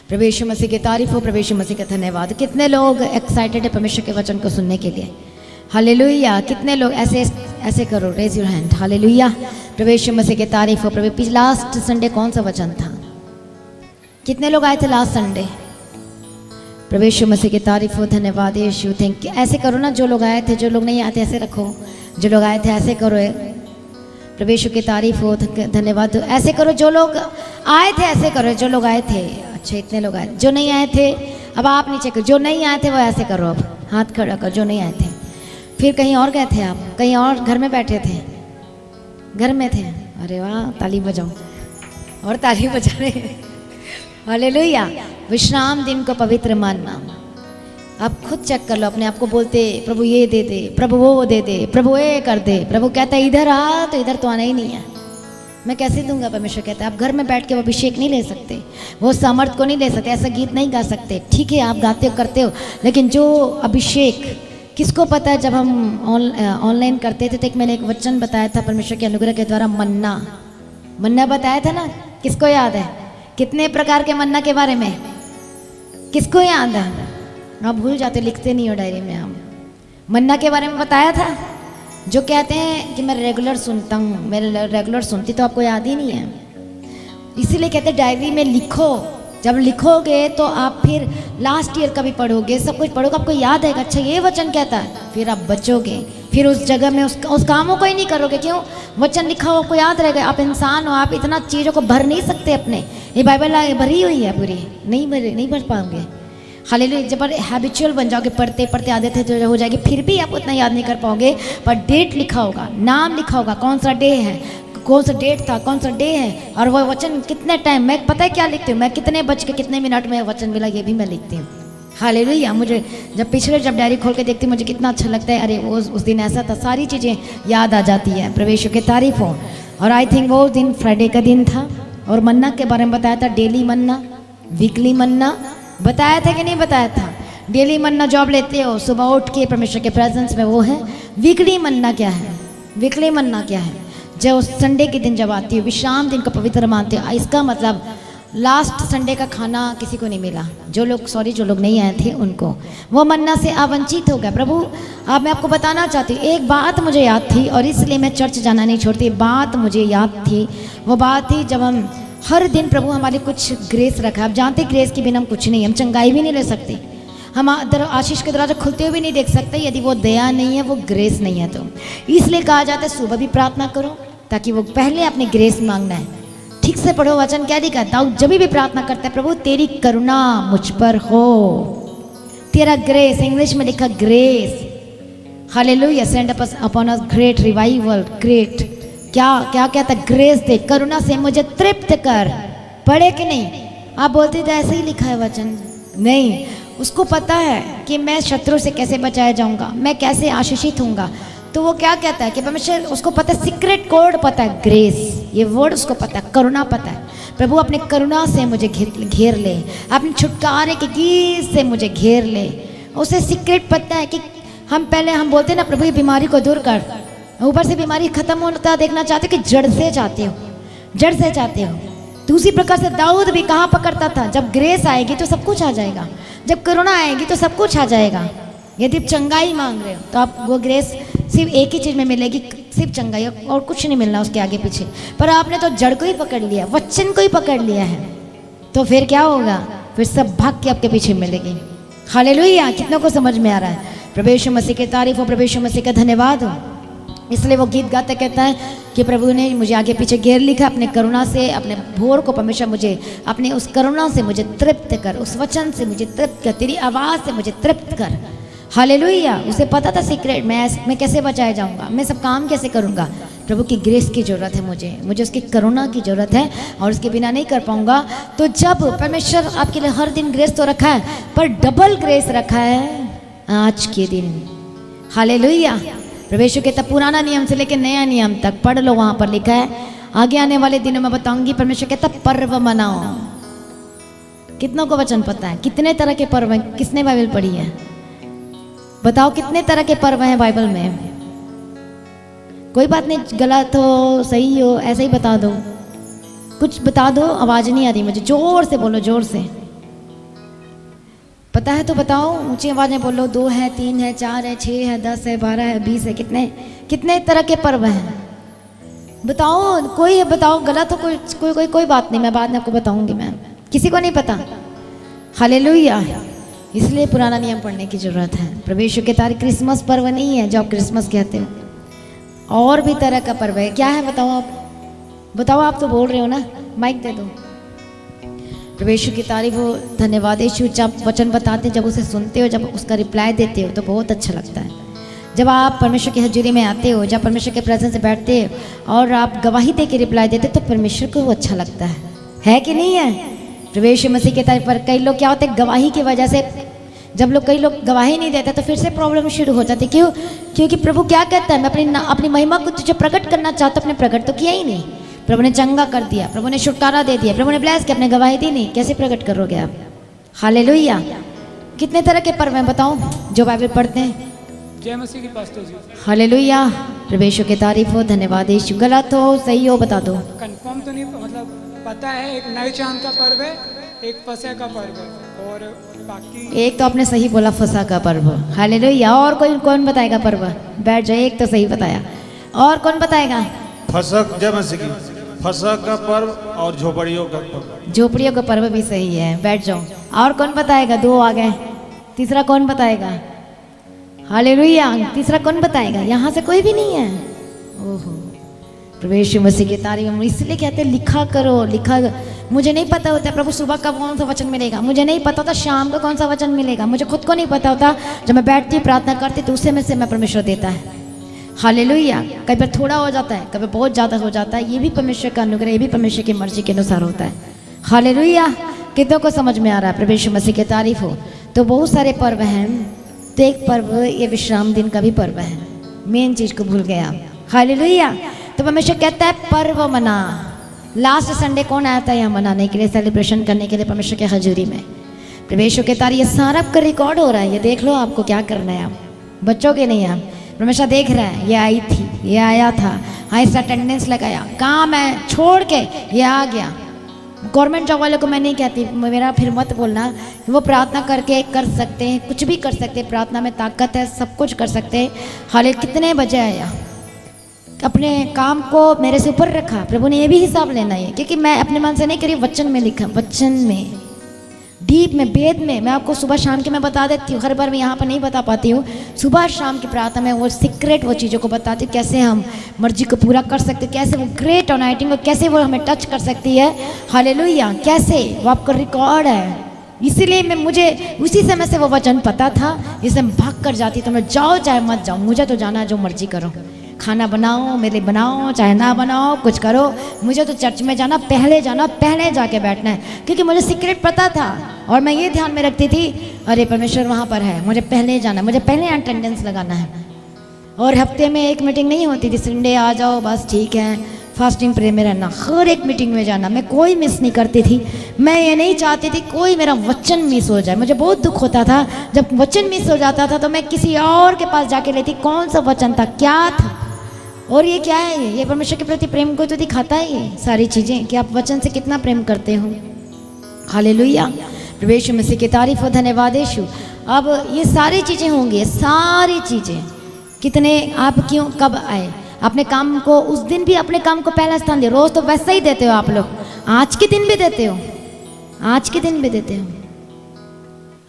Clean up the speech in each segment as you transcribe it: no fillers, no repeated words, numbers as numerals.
प्रभु यीशु मसीह की तारीफ हो, प्रभु यीशु मसीह का धन्यवाद। कितने लोग एक्साइटेड है परमेश्वर के वचन को सुनने के लिए? हालेलुया। कितने लोग ऐसे ऐसे करो, रेज योर हैंड। हालेलुया। प्रभु यीशु मसीह की तारीफ हो। प्रभु लास्ट संडे कौन सा वचन था? कितने लोग आए थे लास्ट संडे? प्रभु यीशु मसीह की तारीफ हो, धन्यवाद यीशु, थैंक यू। ऐसे करो ना, जो लोग आए थे, जो लोग नहीं आए थे ऐसे रखो, जो लोग आए थे ऐसे करो। प्रभु यीशु की तारीफ हो, धन्यवाद। ऐसे करो, जो लोग आए थे ऐसे करो, जो लोग आए थे। अच्छा, इतने लोग आए। जो नहीं आए थे अब आप नीचे करो, जो नहीं आए थे वो ऐसे करो, अब हाथ खड़ा करो जो नहीं आए थे। फिर कहीं और गए थे आप, कहीं और घर में बैठे थे, घर में थे। अरे वाह, ताली बजाओ और ताली बजा रहे। हालेलुया। विश्राम दिन को पवित्र मानना। आप खुद चेक कर लो अपने आप को। बोलते प्रभु ये दे दे, प्रभु वो दे दे, प्रभु ये कर दे। प्रभु कहता है इधर आ, तो इधर तो आना ही नहीं है। मैं कैसे दूंगा? परमेश्वर कहता है आप घर में बैठ के वो अभिषेक नहीं ले सकते, वो सामर्थ को नहीं ले सकते, ऐसा गीत नहीं गा सकते। ठीक है आप गाते हो करते हो, लेकिन जो अभिषेक किसको पता है? जब हम ऑनलाइन करते थे तो एक मैंने एक वचन बताया था परमेश्वर के अनुग्रह के द्वारा, मन्ना। मन्ना बताया था ना, किसको याद है? कितने प्रकार के मन्ना के बारे में किसको याद है? आप भूल जाते, लिखते नहीं हो डायरी में। हम मन्ना के बारे में बताया था। जो कहते हैं कि मैं रेगुलर सुनता हूँ, मैं रेगुलर सुनती, तो आपको याद ही नहीं है। इसीलिए कहते हैं डायरी में लिखो। जब लिखोगे तो आप फिर लास्ट ईयर का भी पढ़ोगे, सब कुछ पढ़ोगे, आपको याद आएगा अच्छा ये वचन कहता है। फिर आप बचोगे, फिर उस जगह में उस कामों को ही नहीं करोगे। क्यों? वचन लिखा हो, आपको याद रहेगा। आप इंसान हो, आप इतना चीज़ों को भर नहीं सकते अपने। ये बाइबल भरी हुई है पूरी, नहीं भर पाओगे। हालेलुया। जब हैबिचुअल बन जाओगे, पढ़ते पढ़ते आदत है जो हो जाएगी, फिर भी आप उतना याद नहीं कर पाओगे। पर डेट लिखा होगा, नाम लिखा होगा, कौन सा डे है, कौन सा डेट था, कौन सा डे है, और वो वचन कितने टाइम। मैं पता है क्या लिखती हूँ? मैं कितने बज के कितने मिनट में वचन मिला ये भी मैं लिखती हूँ। हालेलुया। मुझे जब डायरी खोल के देखती हूँ मुझे कितना अच्छा लगता है। अरे वो उस दिन ऐसा था, सारी चीज़ें याद आ जाती है। प्रभु यीशु की तारीफ हो। और आई थिंक वो दिन फ्राइडे का दिन था, और मन्ना के बारे में बताया था। डेली मन्ना, वीकली मन्ना बताया था कि नहीं बताया था? डेली मन्ना जॉब लेते हो सुबह उठ के परमेश्वर के प्रेजेंस में, वो है। वीकली मन्ना क्या है? वीकली मन्ना क्या है? जो संडे के दिन जब आती हो, विश्राम दिन को पवित्र मानते हो, इसका मतलब लास्ट संडे का खाना किसी को नहीं मिला। जो लोग नहीं आए थे उनको वो मन्ना से आप वंचित हो गए। प्रभु अब मैं आपको बताना चाहती हूँ, एक बात मुझे याद थी और इसलिए मैं चर्च जाना नहीं छोड़ती। बात मुझे याद थी, वो बात थी जब हम हर दिन प्रभु हमारे कुछ ग्रेस रखा। आप जानते ग्रेस के बिना हम कुछ नहीं, हम चंगाई भी नहीं ले सकते, हम आशीष के दरवाजा खुलते हुए भी नहीं देख सकते यदि वो दया नहीं है, वो ग्रेस नहीं है। तो इसलिए कहा जाता है सुबह भी प्रार्थना करो, ताकि वो पहले अपने ग्रेस मांगना है। ठीक से पढ़ो वचन क्या लिखा है। दाऊद जब भी प्रार्थना करता है, प्रभु तेरी करुणा मुझ पर हो, तेरा ग्रेस, इंग्लिश में लिखा grace. Hallelujah. Send upon us great revival. Great क्या क्या कहता है? ग्रेस दे, करुणा से मुझे तृप्त कर। पढ़े कि नहीं? आप बोलते थे ऐसे ही लिखा है वचन। नहीं, उसको पता है कि मैं शत्रु से कैसे बचाया जाऊंगा, मैं कैसे आशीषित होऊंगा। तो वो क्या कहता है कि परमेश्वर, उसको पता है, सीक्रेट कोड पता है, ग्रेस ये वर्ड उसको पता है, करुणा पता है। प्रभु अपने करुणा से मुझे घेर ले, अपने छुटकारे के गीत से मुझे घेर ले। उसे सीक्रेट पता है कि हम बोलते हैं ना, प्रभु ये बीमारी को दूर कर। ऊपर से बीमारी खत्म होता देखना चाहते हो कि जड़ से चाहते हो, जड़ से चाहते हो। तो उसी प्रकार से दाऊद भी कहाँ पकड़ता था? जब ग्रेस आएगी तो सब कुछ आ जाएगा, जब करुणा आएगी तो सब कुछ आ जाएगा। यदि आप चंगाई मांग रहे हो तो आप वो ग्रेस सिर्फ एक ही चीज़ में मिलेगी, सिर्फ चंगाई, और कुछ नहीं मिलना उसके आगे पीछे। पर आपने तो जड़ को ही पकड़ लिया, वचन को ही पकड़ लिया है, तो फिर क्या होगा? फिर सब भाग के आपके पीछे मिलेगी। हालेलुया। कितनों को समझ में आ रहा है? प्रभु यीशु मसीह की तारीफ हो, प्रभु यीशु मसीह का धन्यवाद हो। इसलिए वो गीत गाते कहता है कि प्रभु ने मुझे आगे पीछे घेर लिखा अपने करुणा से, अपने भोर को परमेश्वर मुझे अपने उस करुणा से मुझे तृप्त कर, उस वचन से मुझे तृप्त कर, तेरी आवाज़ से मुझे तृप्त कर। हालेलुया। उसे पता था सीक्रेट, मैं कैसे बचाया जाऊंगा, मैं सब काम कैसे करूंगा। प्रभु की ग्रेस की ज़रूरत है, मुझे उसकी करुणा की ज़रूरत है, और उसके बिना नहीं कर पाऊंगा। तो जब परमेश्वर आपके लिए हर दिन ग्रेस तो रखा है, पर डबल ग्रेस रखा है आज के दिन। हालेलुया। प्रवेश के तब पुराना नियम से लेकर नया नियम तक पढ़ लो, वहां पर लिखा है। आगे आने वाले दिनों में बताऊंगी। परमेश्वर कहता पर्व मनाओ। कितनों को वचन पता है? कितने तरह के पर्व हैं? किसने बाइबल पढ़ी है? बताओ कितने तरह के पर्व हैं बाइबल में? कोई बात नहीं, गलत हो सही हो ऐसे ही बता दो, कुछ बता दो। आवाज नहीं आ रही मुझे, जोर से बोलो, जोर से। पता है तो बताओ, ऊंची आवाज में बोलो। 2 है, 3 है, 4 है, 6 है, 10 है, 12 है, 20 है, कितने कितने तरह के पर्व हैं? बताओ, कोई है बताओ। गलत हो कोई बात नहीं, मैं बाद में आपको बताऊंगी। मैं किसी को नहीं पता। हालेलुया। इसलिए पुराना नियम पढ़ने की जरूरत है। प्रभु यीशु के तारीख क्रिसमस पर्व नहीं है जो आप क्रिसमस कहते हो, और भी तरह का पर्व है। क्या है बताओ आप? बताओ, आप तो बोल रहे हो ना, माइक दे दो। प्रभु यीशु की तारीफ हो, धन्यवाद यीशु। जब वचन बताते, जब उसे सुनते हो, जब उसका रिप्लाई देते हो तो बहुत अच्छा लगता है। जब आप परमेश्वर की हजूरी में आते हो, जब परमेश्वर के प्रेजेंस से बैठते हो और आप गवाही दे के रिप्लाई देते हो तो परमेश्वर को वो अच्छा लगता है कि नहीं है? प्रभु यीशु मसीह के तारीफ पर कई लोग क्या होते हैं, गवाही की वजह से जब कई लोग गवाही नहीं देते तो फिर से प्रॉब्लम शुरू हो जाती। क्यों? क्योंकि प्रभु क्या कहता है, मैं अपनी महिमा को तुझे प्रकट करना चाहता हूँ, अपने प्रकट तो किया ही नहीं। प्रभु ने चंगा कर दिया, प्रभु ने छुटकारा दे दिया, प्रभु ने ब्लेस किया, अपने गवाही दी नहीं, कैसे प्रकट करोगे आप? हालेलुया। कितने तरह के पर्व हैं बताओ जो बाइबल पढ़ते हैं? जय मसीह की पास्टर जी। हालेलुया। प्रभु यीशु की तारीफ हो, धन्यवाद यीशु। गलत हो सही हो बता दो। कंफर्म तो नहीं, मतलब पता है एक नए चांद का पर्व है, एक फसह का पर्व है, और बाकी एक तो आपने सही बोला, फसह का पर्व। हालेलुया। और कौन बताएगा पर्व? बैठ जाए, एक तो सही बताया, और कौन बताएगा? फसह, जय मसीह की, फसह का पर्व और झोपड़ियों का पर्व। झोपड़ियों का पर्व भी सही है, बैठ जाओ। और कौन बताएगा? 2 आ गए, तीसरा कौन बताएगा? हालेलुया। तीसरा कौन बताएगा? यहाँ से कोई भी नहीं है। ओहो, प्रभु यीशु मसीह की तारीफ। इसलिए कहते हैं लिखा करो, लिखा। मुझे नहीं पता होता प्रभु सुबह कब कौन सा वचन मिलेगा, मुझे नहीं पता होता शाम को कौन सा वचन मिलेगा, मुझे खुद को नहीं पता होता। जब मैं बैठती प्रार्थना करती तो उससे में से मैं परमेश्वर देता है। हालेलुया। कई बार थोड़ा हो जाता है, कभी बहुत ज़्यादा हो जाता है। ये भी परमेश्वर का अनुग्रह, ये भी परमेश्वर की मर्जी के अनुसार होता है। हालेलुया। कितनों को समझ में आ रहा है? प्रभु यीशु मसीह की तारीफ हो। तो बहुत सारे पर्व हैं, तो एक पर्व ये विश्राम दिन का भी पर्व है। मेन चीज़ को भूल गया। हालेलुया। तो परमेश्वर कहता है पर्व मना। लास्ट संडे कौन आया था यहाँ मनाने के लिए, सेलिब्रेशन करने के लिए परमेश्वर के हजूरी में? प्रभु यीशु के तारीफ। ये सारा आपका रिकॉर्ड हो रहा है, ये देख लो आपको क्या करना है। आप बच्चों के नहीं, आप परमेश्वर देख रहा है। ये आई थी, ये आया था, हाँ इसका अटेंडेंस लगाया, काम है छोड़ के ये आ गया। गवर्नमेंट जॉब वाले को मैं नहीं कहती, मेरा फिर मत बोलना। वो प्रार्थना करके कर सकते हैं, कुछ भी कर सकते हैं, प्रार्थना में ताकत है, सब कुछ कर सकते हैं। हाल कितने बजे आया, अपने काम को मेरे से ऊपर रखा। प्रभु ने ये भी हिसाब लेना है, क्योंकि मैं अपने मन से नहीं करी, वचन में लिखा, वचन में डीप में वेद में। मैं आपको सुबह शाम के मैं बता देती हूँ, हर बार मैं यहाँ पर नहीं बता पाती हूँ। सुबह शाम की प्रार्थना में वो सीक्रेट, वो चीज़ों को बताती हूँ, कैसे हम मर्जी को पूरा कर सकते, कैसे वो ग्रेट अनॉइंटिंग को कैसे वो हमें टच कर सकती है। हालेलुया। कैसे वो आपका रिकॉर्ड है। इसीलिए मुझे उसी समय से वो वचन पता था, जिससे मैं भाग कर जाती। तो मैं जाओ चाहे मत जाओ, मुझे तो जाना, जो मर्जी करो, खाना बनाओ मेरे लिए बनाओ चाहे ना बनाओ, कुछ करो, मुझे तो चर्च में जाना, पहले जाना, पहले जाके बैठना है, क्योंकि मुझे सीक्रेट पता था। और मैं ये ध्यान में रखती थी, अरे परमेश्वर वहाँ पर है, मुझे पहले जाना, मुझे पहले अटेंडेंस लगाना है। और हफ्ते में एक मीटिंग नहीं होती थी, संडे आ जाओ बस ठीक है, फास्टिंग प्रे में रहना, हर एक मीटिंग में जाना, मैं कोई मिस नहीं करती थी। मैं ये नहीं चाहती थी कोई मेरा वचन मिस हो जाए। मुझे बहुत दुख होता था जब वचन मिस हो जाता था, तो मैं किसी और के पास जाके लेती, कौन सा वचन था, क्या था। और ये क्या है, ये परमेश्वर के प्रति प्रेम को तो दिखाता है ये सारी चीज़ें, कि आप वचन से कितना प्रेम करते हो। हालेलुया। प्रभु यीशु मसीह की तारीफ हो, धन्यवाद यीशु। अब ये सारी चीज़ें होंगी, सारी चीज़ें कितने आप क्यों कब आए, अपने काम को उस दिन भी अपने काम को पहला स्थान दिया। रोज़ तो वैसा ही देते हो आप लोग, आज के दिन भी देते हो, आज के दिन भी देते हो,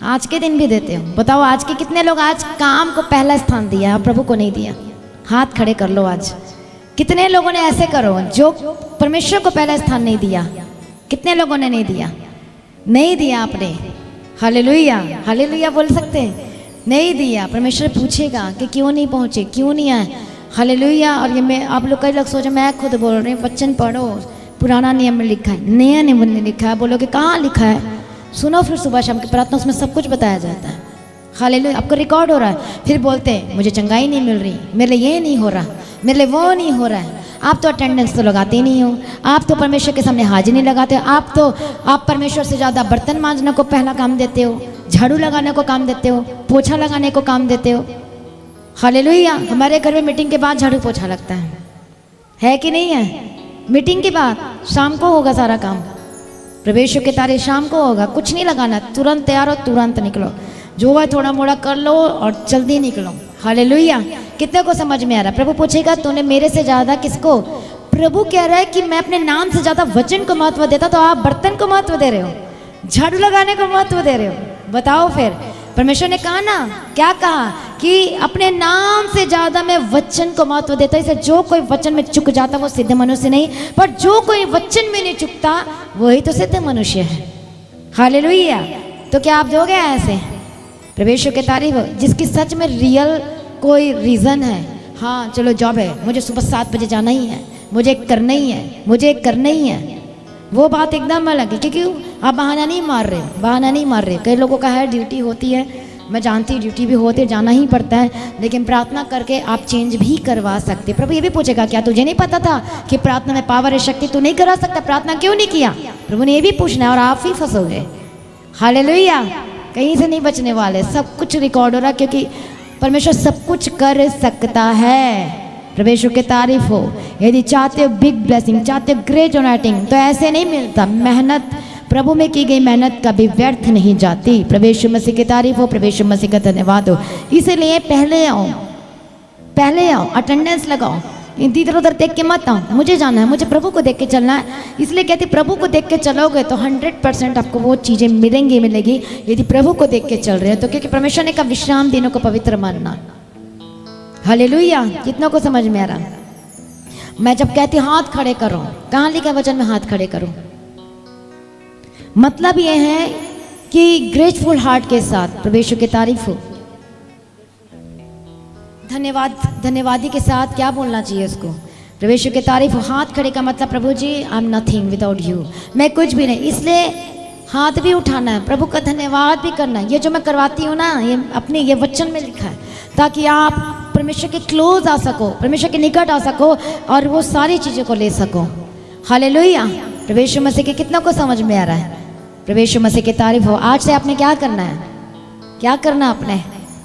आज के दिन भी देते हो। बताओ आज के कितने लोग आज काम को पहला स्थान दिया, प्रभु को नहीं दिया? हाथ खड़े कर लो। आज कितने लोगों ने ऐसे करो जो परमेश्वर को पहला स्थान नहीं दिया? कितने लोगों ने नहीं दिया? नहीं दिया आपने। हालेलुया, हालेलुया बोल सकते हैं? नहीं दिया। परमेश्वर पूछेगा कि क्यों नहीं पहुँचे, क्यों नहीं आए। हालेलुया। और ये मैं आप लोग, कई लोग सोचो मैं खुद बोल रही हूँ, वचन पढ़ो, पुराना नियम में लिखा है, नया नियम में लिखा है। बोलोगे कहाँ लिखा है? सुनो फिर सुबह शाम की प्रार्थना, उसमें सब कुछ बताया जाता है। हालेलुया। आपको रिकॉर्ड हो रहा है। फिर बोलते हैं मुझे चंगाई नहीं मिल रही, मेरे लिए ये नहीं हो रहा, मेरे लिए वो नहीं हो रहा है। आप तो अटेंडेंस तो लगाते ही नहीं हो, आप तो परमेश्वर के सामने हाजिर नहीं लगाते हो, आप परमेश्वर से ज़्यादा बर्तन मांजने को पहला काम देते हो, झाड़ू लगाने को काम देते हो, पोछा लगाने को काम देते हो। हालेलुया। हमारे घर में मीटिंग के बाद झाड़ू पोछा लगता है कि नहीं है? मीटिंग के बाद शाम को होगा सारा काम। प्रवेश के तारे शाम को होगा, कुछ नहीं लगाना, तुरंत तैयार हो, तुरंत निकलो, जो है थोड़ा मोड़ा कर लो और जल्दी निकलो। हालेलुया। कितने को समझ में आ रहा है? प्रभु पूछेगा तूने मेरे से ज़्यादा किसको? प्रभु कह रहा है कि मैं अपने नाम से ज़्यादा वचन को महत्व देता, तो आप बर्तन को महत्व दे रहे हो, झाड़ू लगाने को महत्व दे रहे हो। बताओ फिर। परमेश्वर ने कहा ना, क्या कहा कि अपने नाम से ज़्यादा मैं वचन को महत्व देता। इसे जो कोई वचन में चुक जाता वो सिद्ध मनुष्य नहीं, पर जो कोई वचन में नहीं चुकता वही तो सिद्ध मनुष्य है। हालेलुया। तो क्या आप दोगे ऐसे? प्रवेश के तारीफ, जिसकी सच में रियल कोई रीज़न है। हाँ चलो जॉब है, मुझे सुबह 7 बजे जाना ही है, मुझे करना ही है, मुझे करना ही है, वो बात एकदम अलग है। क्योंकि आप बहाना नहीं मार रहे, बहाना नहीं मार रहे। कई लोगों का है ड्यूटी होती है, मैं जानती हूँ ड्यूटी भी होती है, जाना ही पड़ता है, लेकिन प्रार्थना करके आप चेंज भी करवा सकते। प्रभु ये भी पूछेगा क्या तुझे नहीं पता था कि प्रार्थना में पावर है, शक्ति, तू नहीं करा सकता, प्रार्थना क्यों नहीं किया? प्रभु ने ये भी पूछना है और आप ही फंसोगे। हालेलुया। कहीं से नहीं बचने वाले, सब कुछ रिकॉर्ड हो रहा, क्योंकि परमेश्वर सब कुछ कर सकता है। प्रवेश की तारीफ हो। यदि चाहते हो बिग ब्लेसिंग, चाहते हो ग्रेट अनॉइंटिंग, तो ऐसे नहीं मिलता। मेहनत, प्रभु में की गई मेहनत कभी व्यर्थ नहीं जाती। प्रवेश मसीह की तारीफ हो, प्रवेश मसीह का धन्यवाद हो। इसलिए पहले आओ, पहले आओ, अटेंडेंस लगाओ, इधर उधर देख के मत आओ। मुझे जाना है, मुझे प्रभु को देख के चलना है। इसलिए कहती प्रभु को देख के चलोगे तो 100% आपको वो चीज़ें मिलेंगी यदि प्रभु को देख के चल रहे हो तो। क्योंकि परमेश्वर ने कहा विश्राम दिनों को पवित्र मानना। हालेलुया। कितनों को समझ में आ रहा? मैं जब कहती हाथ खड़े करो, कहाँ लिखा वचन में हाथ खड़े करो? मतलब ये है कि ग्रेटफुल हार्ट के साथ प्रवेश की तारीफ हो, धन्यवाद, धन्यवादी के साथ क्या बोलना चाहिए उसको? प्रवेश की तारीफ हो। हाथ खड़े का मतलब प्रभु जी I am nothing without you, मैं कुछ भी नहीं, इसलिए हाथ भी उठाना है, प्रभु का धन्यवाद भी करना है। ये जो मैं करवाती हूँ ना, ये अपने ये वचन में लिखा है, ताकि आप परमेश्वर के क्लोज आ सको, परमेश्वर के निकट आ सको और वो सारी चीज़ों को ले सको। हालेलुया। प्रवेश मसीह के कितनों को समझ में आ रहा है? प्रवेश मसीह की तारीफ हो। आज से आपने क्या करना है? क्या करना आपने?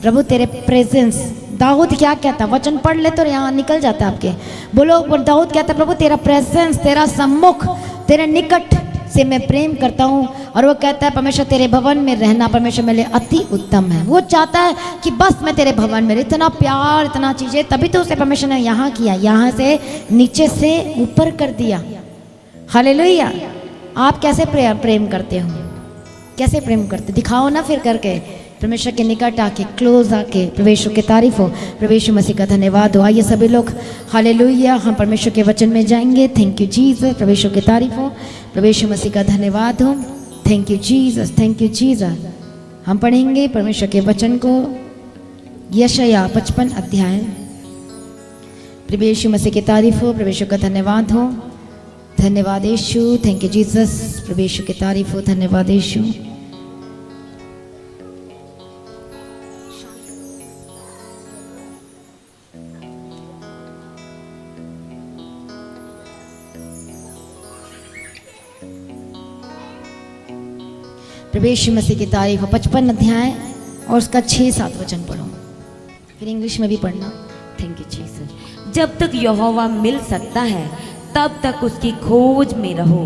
प्रभु तेरे प्रेजेंस, दाऊद क्या कहता, वचन पढ़ ले तो यहाँ निकल जाता है आपके। बोलो, दाऊद कहता प्रभु तेरा प्रेजेंस, तेरा सम्मुख, तेरे निकट से मैं प्रेम करता हूँ। और वो कहता है परमेश्वर तेरे भवन में रहना परमेश्वर मेरे लिए अति उत्तम है। वो चाहता है कि बस मैं तेरे भवन में, इतना प्यार, इतना चीज़ें, तभी तो उसे परमेश्वर ने यहाँ किया, यहाँ से नीचे से ऊपर कर दिया। हालेलुया। आप कैसे प्रेम करते हो? कैसे प्रेम करते? दिखाओ ना फिर करके, परमेश्वर के निकट आके, क्लोज आके। प्रवेश की तारीफ हो, प्रवेश मसीह का धन्यवाद हो। आइए सभी लोग हालेलुया, हम परमेश्वर के वचन में जाएंगे। Thank you Jesus. प्रवेश की तारीफ हो, प्रवेश मसीह का धन्यवाद हो। Thank you Jesus, thank you Jesus. हम पढ़ेंगे परमेश्वर के वचन को, यशायाह 55 अध्याय। प्रवेश मसीह की तारीफ हो, प्रवेश का धन्यवाद हो। धन्यवाद यीशु, थैंक यू जीसस। प्रवेश की तारीफ हो, धन्यवाद यीशु। प्रवेश मसीह की तारीफ हो, 55 अध्याय और उसका 6-7 वचन पढ़ो, फिर इंग्लिश में भी पढ़ना। Thank you Jesus. जब तक यहोवा मिल सकता है तब तक उसकी खोज में रहो,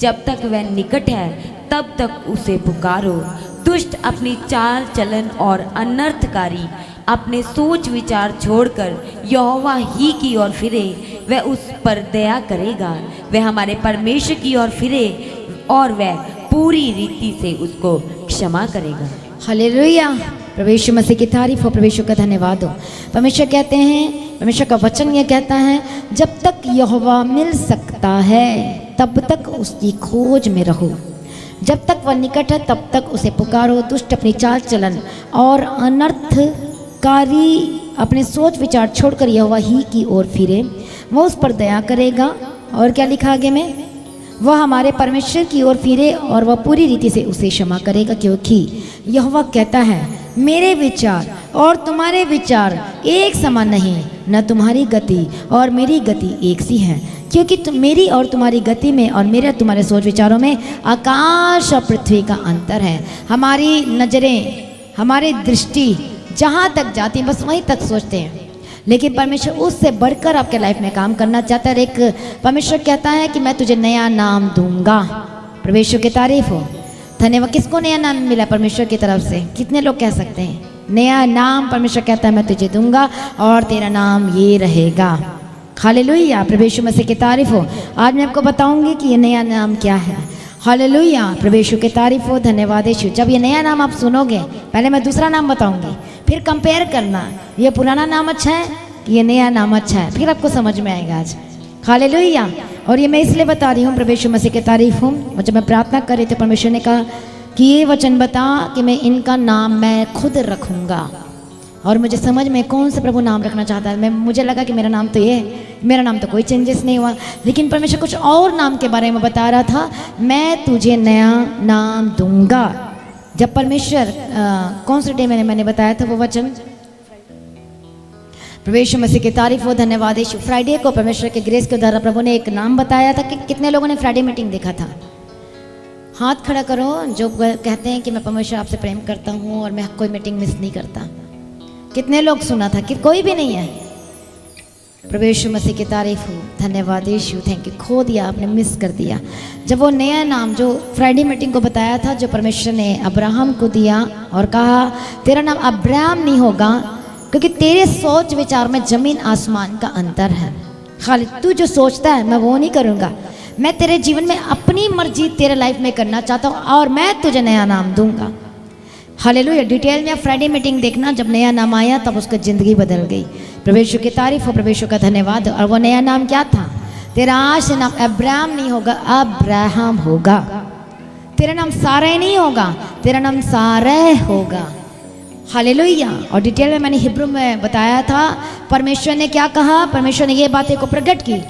जब तक वह निकट है तब तक उसे पुकारो। दुष्ट अपनी चाल चलन और अनर्थकारी अपने सोच विचार छोड़कर यहोवा ही की ओर फिरे, वह उस पर दया करेगा। वह हमारे परमेश्वर की ओर फिरे और वह पूरी रीति से उसको क्षमा करेगा। हालेलुया। प्रवेश मसीह की तारीफ हो, प्रवेश का धन्यवाद हो। परमेश्वर कहते हैं, परमेश्वर का वचन यह कहता है, जब तक यहोवा मिल सकता है तब तक उसकी खोज में रहो, जब तक वह निकट है तब तक उसे पुकारो। दुष्ट अपनी चाल चलन और अनर्थकारी अपने सोच विचार छोड़कर यहोवा ही की ओर फिरे, वह उस पर दया करेगा। और क्या लिखा आगे में? वह हमारे परमेश्वर की ओर फिरे और वह पूरी रीति से उसे क्षमा करेगा, क्योंकि यहोवा कहता है मेरे विचार और तुम्हारे विचार एक समान नहीं, न तुम्हारी गति और मेरी गति एक सी है। क्योंकि मेरी और तुम्हारी गति में और मेरे और तुम्हारे सोच विचारों में आकाश और पृथ्वी का अंतर है। हमारी नज़रें, हमारी दृष्टि जहाँ तक जाती है बस वहीं तक सोचते हैं, लेकिन परमेश्वर उससे बढ़कर आपके लाइफ में काम करना चाहता है। एक परमेश्वर कहता है कि मैं तुझे नया नाम दूंगा। प्रभु की तारीफ हो। धन्यवाद। किसको नया नाम मिला परमेश्वर की तरफ से? कितने लोग कह सकते हैं नया नाम? परमेश्वर कहता है मैं तुझे दूंगा और तेरा नाम ये रहेगा। हालेलुया, प्रभु यीशु मसीह की तारीफ हो। आज मैं आपको बताऊंगी कि ये नया नाम क्या है। हालेलुया, प्रभु यीशु की तारीफ हो। धन्यवाद यीशु। जब ये नया नाम आप सुनोगे, पहले मैं दूसरा नाम बताऊंगी, फिर कंपेयर करना ये पुराना नाम अच्छा है कि ये नया नाम अच्छा है, फिर आपको समझ में आएगा आज। हालेलुया। और ये मैं इसलिए बता रही हूँ, प्रभु यीशु मसीह की तारीफ हूँ। और जब मैं प्रार्थना कर रही थी, परमेश्वर ने कहा कि ये वचन बता कि मैं इनका नाम मैं खुद रखूँगा। और मुझे समझ में कौन सा प्रभु नाम रखना चाहता है। मुझे लगा कि मेरा नाम तो ये है, मेरा नाम तो कोई चेंजेस नहीं हुआ, लेकिन परमेश्वर कुछ और नाम के बारे में बता रहा था। मैं तुझे नया नाम दूंगा। जब परमेश्वर कौन से डे मैंने बताया था वो वचन? प्रभु यीशु मसीह की तारीफ हो। धन्यवाद यीशु। फ्राइडे को परमेश्वर के ग्रेस के द्वारा प्रभु ने एक नाम बताया था। कि कितने लोगों ने फ्राइडे मीटिंग देखा था? हाथ खड़ा करो जो कहते हैं कि मैं परमेश्वर आपसे प्रेम करता हूँ और मैं कोई मीटिंग मिस नहीं करता। कितने लोग सुना था? कि कोई भी नहीं है। प्रभु यीशु मसीह की तारीफ हो। धन्यवाद यीशु। Thank you. खो दिया आपने, मिस कर दिया। जब वो नया नाम जो फ्राइडे मीटिंग को बताया था, जो परमेश्वर ने अब्राहम को दिया और कहा तेरा नाम अब्राहम नहीं होगा क्योंकि तेरे सोच विचार में जमीन आसमान का अंतर है। खाली तू जो सोचता है मैं वो नहीं करूँगा। मैं तेरे जीवन में अपनी मर्जी तेरे लाइफ में करना चाहता हूँ और मैं तुझे नया नाम दूंगा। हालेलुया। डिटेल में आप फ्राइडे मीटिंग देखना। जब नया नाम आया तब उसकी ज़िंदगी बदल गई। प्रभु यीशु की तारीफ हो। प्रभु यीशु का धन्यवाद। और वो नया नाम क्या था? तेरा आज से नाम अब्राहम नहीं होगा, अब्राहम होगा। तेरा नाम सारे नहीं होगा, तेरा नाम सारे होगा। हालेलुया। और डिटेल में मैंने हिब्रू में बताया था। परमेश्वर ने क्या कहा? परमेश्वर ने ये बातें को प्रकट की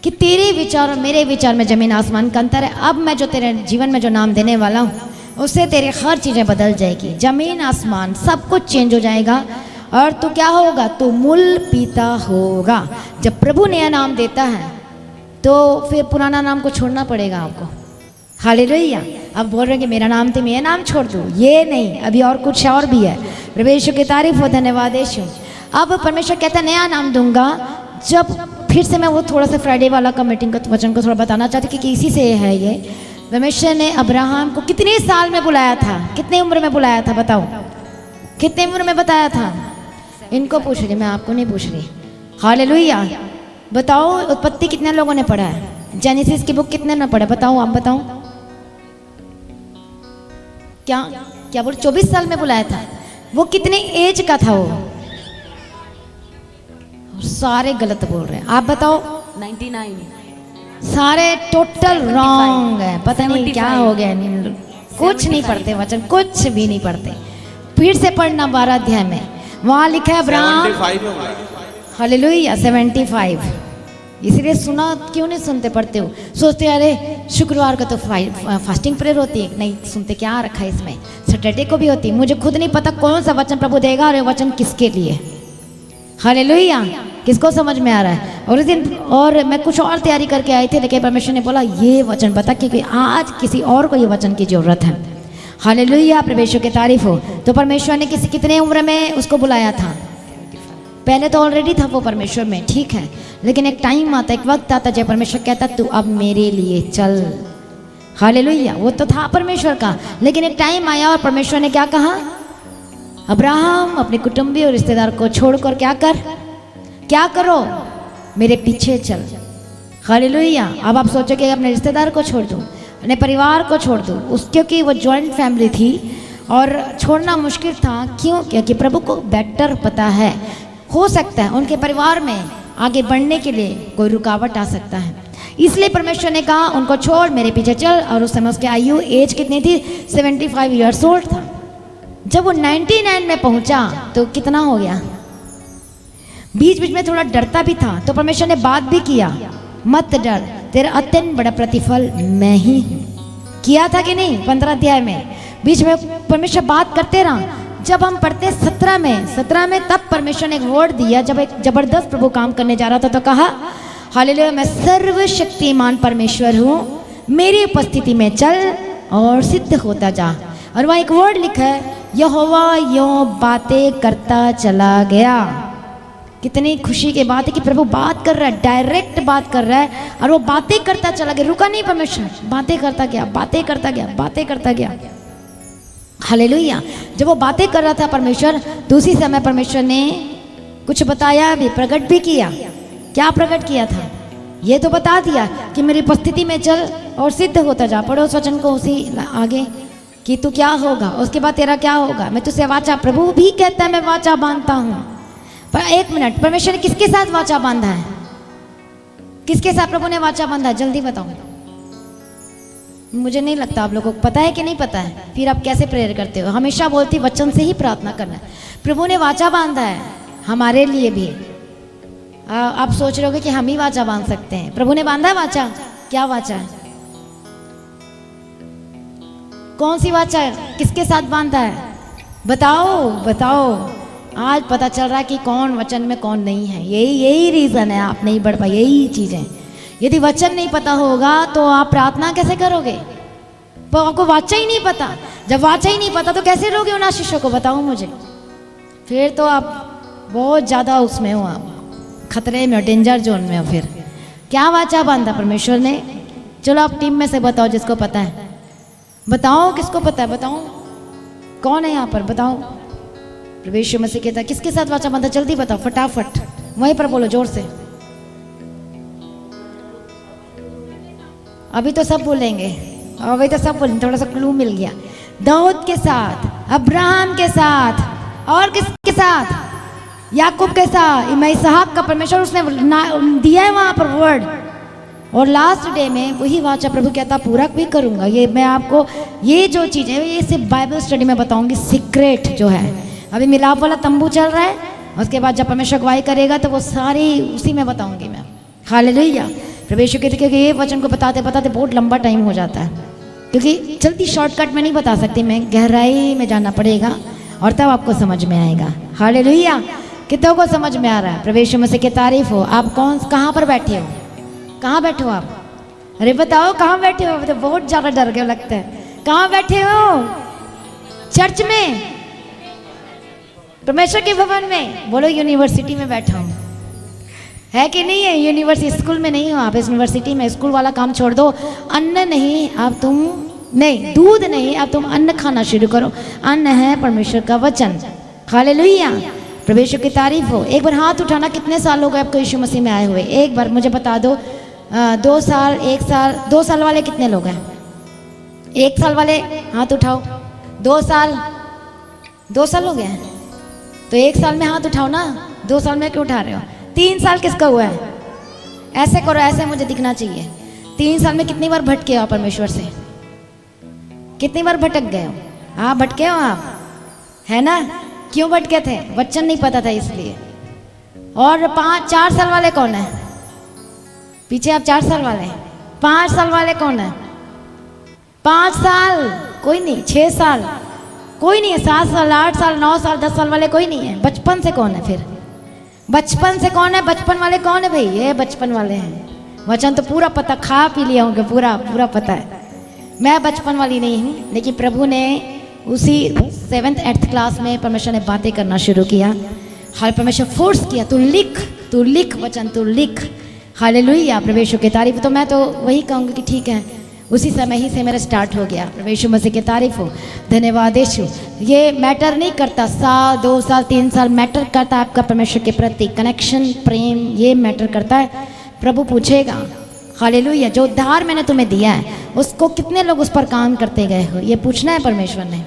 कि तेरे विचार और मेरे विचार में जमीन आसमान का अंतर है। अब मैं जो तेरे जीवन में जो नाम देने वाला हूँ उससे तेरे हर चीज़ें बदल जाएगी। जमीन आसमान सब कुछ चेंज हो जाएगा और तू क्या होगा? तू मूल पिता होगा। जब प्रभु नया नाम देता है तो फिर पुराना नाम को छोड़ना पड़ेगा आपको। हालेलुया। अब बोल रहे हैं कि मेरा नाम तो मैं नाम छोड़ दूँ, ये नहीं, अभी और कुछ और भी है। प्रभु यीशु की तारीफ हो। धन्यवाद यीशु। अब परमेश्वर कहता है नया नाम दूंगा। जब फिर से मैं वो थोड़ा सा फ्राइडे वाला का मीटिंग का वचन को थोड़ा बताना चाहती कि इसी से है ये। परमेश्वर ने अब्राहम को कितने साल में बुलाया था? कितने उम्र में बुलाया था? बताओ कितने उम्र में बताया था? इनको पूछ रही, मैं आपको नहीं पूछ रही। हालेलुया। बताओ उत्पत्ति कितने लोगों ने पढ़ा है? जेनेसिस की बुक कितने ने पढ़ा? बताओ, आप बताओ। क्या क्या बोल? 24 साल में बुलाया था। वो कितने एज का था वो? सारे गलत बोल रहे हैं। आप बताओ। 99। सारे टोटल रॉन्ग है। पता नहीं क्या हो गया। कुछ नहीं पढ़ते वचन, कुछ भी नहीं पढ़ते। फिर से पढ़ना 12 अध्याय में, वहाँ लिखा है अब्राहम। हालेलुया। 75। इसलिए सुना क्यों नहीं सुनते? पढ़ते हो, सोचते अरे शुक्रवार को तो फास्टिंग प्रेयर होती है, नहीं सुनते। क्या रखा है इसमें? सैटरडे को भी होती है। मुझे खुद नहीं पता कौन सा वचन प्रभु देगा और ये वचन किसके लिए। हालेलुया। किसको समझ में आ रहा है? और उस दिन और मैं कुछ और तैयारी करके आई थी, लेकिन परमेश्वर ने बोला ये वचन बता क्योंकि आज किसी और को ये वचन की जरूरत है। हालेलुया। परमेश्वर की तारीफ हो। तो परमेश्वर ने कितने उम्र में उसको बुलाया था? पहले तो ऑलरेडी था वो परमेश्वर में, ठीक है, लेकिन एक टाइम आता, एक वक्त आता जब परमेश्वर कहता तू अब मेरे लिए चल। हालेलुया। वो तो था परमेश्वर का, लेकिन एक टाइम आया और परमेश्वर ने क्या कहा? अब्राहम अपने कुटुंबी और रिश्तेदार को छोड़कर क्या करो? मेरे पीछे चल। हालेलुया। अब आप सोचोगे अपने रिश्तेदार को छोड़ दूँ, अपने परिवार को छोड़ दूँ, क्योंकि वो जॉइंट फैमिली थी और छोड़ना मुश्किल था। क्यों? क्योंकि प्रभु को बेटर पता है, हो सकता है उनके परिवार में आगे बढ़ने के लिए कोई रुकावट आ सकता है। इसलिए परमेश्वर ने कहा उनको छोड़, मेरे पीछे चल। और उस समय उसकी आयु एज कितनी थी? 75 ईयर्स ओल्ड था। जब वो 99 में पहुंचा तो कितना हो गया? बीच बीच में थोड़ा डरता भी था, तो परमेश्वर ने बात भी किया, मत डर, तेरा अत्यंत बड़ा प्रतिफल मैं ही हूँ। किया था कि नहीं? 15 अध्याय में बीच में परमेश्वर बात करते रहा। जब हम पढ़ते 17 में तब परमेश्वर ने एक वर्ड दिया, जब एक जबरदस्त प्रभु काम करने जा रहा था तो कहा हालेलुया, मैं सर्वशक्तिमान परमेश्वर हूँ, मेरी उपस्थिति में चल और सिद्ध होता जा। और वहाँ एक वर्ड लिखा है, यहोवा यों बातें करता चला गया। कितनी खुशी की बात है कि प्रभु बात कर रहा है, डायरेक्ट बात कर रहा है, और वो बातें करता चला गया, रुका नहीं परमेश्वर, बातें करता गया, बातें करता गया, बातें करता गया। हालेलुया। जब वो बातें कर रहा था परमेश्वर, तो उसी समय परमेश्वर ने कुछ बताया भी, प्रकट भी किया। क्या प्रकट किया था? ये तो बता दिया कि मेरी उपस्थिति में चल और सिद्ध होता जा। पढ़ो उस वचन को उसी आगे कि तू क्या होगा, उसके बाद तेरा क्या होगा। मैं तुझसे वाचा, प्रभु भी कहता है मैं वाचा बांधता हूँ। पर एक मिनट, परमेश्वर ने किसके साथ वाचा बांधा है? किसके साथ प्रभु ने वाचा बांधा है? जल्दी बताओ। मुझे नहीं लगता आप लोगों को पता है कि नहीं पता है। फिर आप कैसे प्रेयर करते हो? हमेशा बोलती वचन से ही प्रार्थना करना है। प्रभु ने वाचा बांधा है हमारे लिए भी। आप सोच रहे होगे कि हम ही वाचा बांध सकते हैं। प्रभु ने बांधा है वाचा। क्या वाचा है? कौन सी वाचा है? किसके साथ बांधा है? बताओ बताओ। आज पता चल रहा है कि कौन वचन में कौन नहीं है। यही रीजन है आप नहीं बढ़ पाए, यही चीजें। यदि वचन नहीं पता होगा तो आप प्रार्थना कैसे करोगे? तो आपको वाचा ही नहीं पता। जब वाचा ही नहीं पता तो कैसे लोगे उन आशीषों को? बताओ मुझे। फिर तो आप बहुत ज्यादा उसमें हो, आप खतरे में हो, डेंजर जोन में हो। फिर क्या वाचा बांधा परमेश्वर ने? चलो आप टीम में से बताओ जिसको पता है। बताओ किसको पता है? बताओ कौन है यहाँ पर? बताओ। प्रभु यीशु मसीह कहता है किसके साथ वाचा बांधा? जल्दी बताओ फटाफट, वहीं पर बोलो जोर से। अभी तो सब बोलेंगे, अभी तो सब बोलेंगे, थोड़ा सा क्लू मिल गया। दाऊद के साथ, अब्राहम के साथ, और किसके साथ? याकूब के साथ, इसहाक का परमेश्वर उसने दिया है वहां पर वर्ड। और लास्ट डे में वही वाचा प्रभु कहता पूरा भी करूंगा। ये मैं आपको ये जो चीज़ें ये सिर्फ बाइबल स्टडी में बताऊंगी, सीक्रेट जो है। अभी मिलाप वाला तंबू चल रहा है, उसके बाद जब परमेश्वर अगुवाई करेगा तो वो सारी उसी में बताऊंगी मैं। हालेलुया। प्रभु यीशु कहते क्योंकि ये वचन को बताते बताते बहुत लंबा टाइम हो जाता है, क्योंकि जल्दी शॉर्टकट में नहीं बता सकती मैं, गहराई में जाना पड़ेगा और तब आपको समझ में आएगा। हालेलुया। कितनों को समझ में आ रहा है? प्रभु यीशु मसीह की तारीफ हो। आप कहाँ पर बैठे हो? कहाँ बैठे हो आप? अरे बताओ कहाँ बैठे हो? तो बहुत ज़्यादा डर गए लगता है। कहाँ बैठे हो? चर्च में, परमेश्वर के भवन में? बोलो यूनिवर्सिटी में बैठा हूँ। है कि नहीं है? यूनिवर्सिटी, स्कूल में नहीं हो आप, यूनिवर्सिटी में। स्कूल वाला काम छोड़ दो। अन्न नहीं अब तुम, नहीं दूध नहीं, अब तुम अन्न खाना शुरू करो। अन्न है परमेश्वर का वचन। हालेलुया। प्रभु यीशु की तारीफ हो। एक बार हाथ उठाना। कितने साल हो गए आपको यीशु मसीह में आए हुए? एक बार मुझे बता दो। 2 साल, 1 साल, 2 साल वाले कितने लोग हैं? 1 साल वाले हाथ उठाओ। 2 साल, 2 साल हो गए हैं तो 1 साल में हाथ उठाओ ना। 2 साल में क्यों उठा रहे हो? 3 साल किसका हुआ है? ऐसे करो, ऐसे मुझे दिखना चाहिए। 3 साल में कितनी बार भटके हो परमेश्वर से? कितनी बार भटक गए हो? हाँ भटके हो आप, है ना? क्यों भटके थे? वचन नहीं पता था इसलिए। और 4 साल वाले कौन है? पीछे आप 4 साल वाले। 5 साल वाले कौन है? 5 साल कोई नहीं। 6 साल कोई नहीं है। 7 साल, 8 साल, 9 साल, 10 साल वाले कोई नहीं है। बचपन से कौन है? फिर बचपन से कौन है? बचपन वाले कौन है भाई? ये बचपन वाले हैं। वचन तो पूरा पता, खा पी लिया होंगे, पूरा पूरा पता है। मैं बचपन वाली नहीं हूँ, लेकिन प्रभु ने उसी 7th 8th क्लास में परमेश्वर ने बातें करना शुरू किया। हर परमेश्वर फोर्स किया, तू लिख वचन, तू लिख। हालेलुया। प्रभु यीशु की तारीफ। तो मैं तो वही कहूँगी कि ठीक है, उसी समय ही से मेरा स्टार्ट हो गया। प्रभु यीशु मसीह की तारीफ हो। धन्यवाद यीशु। ये मैटर नहीं करता, साल, 2 साल, 3 साल, मैटर करता है आपका परमेश्वर के प्रति कनेक्शन, प्रेम, ये मैटर करता है। प्रभु पूछेगा, हालेलुया, जो उद्धार मैंने तुम्हें दिया है उसको कितने लोग उस पर काम करते गए हो, ये पूछना है परमेश्वर ने।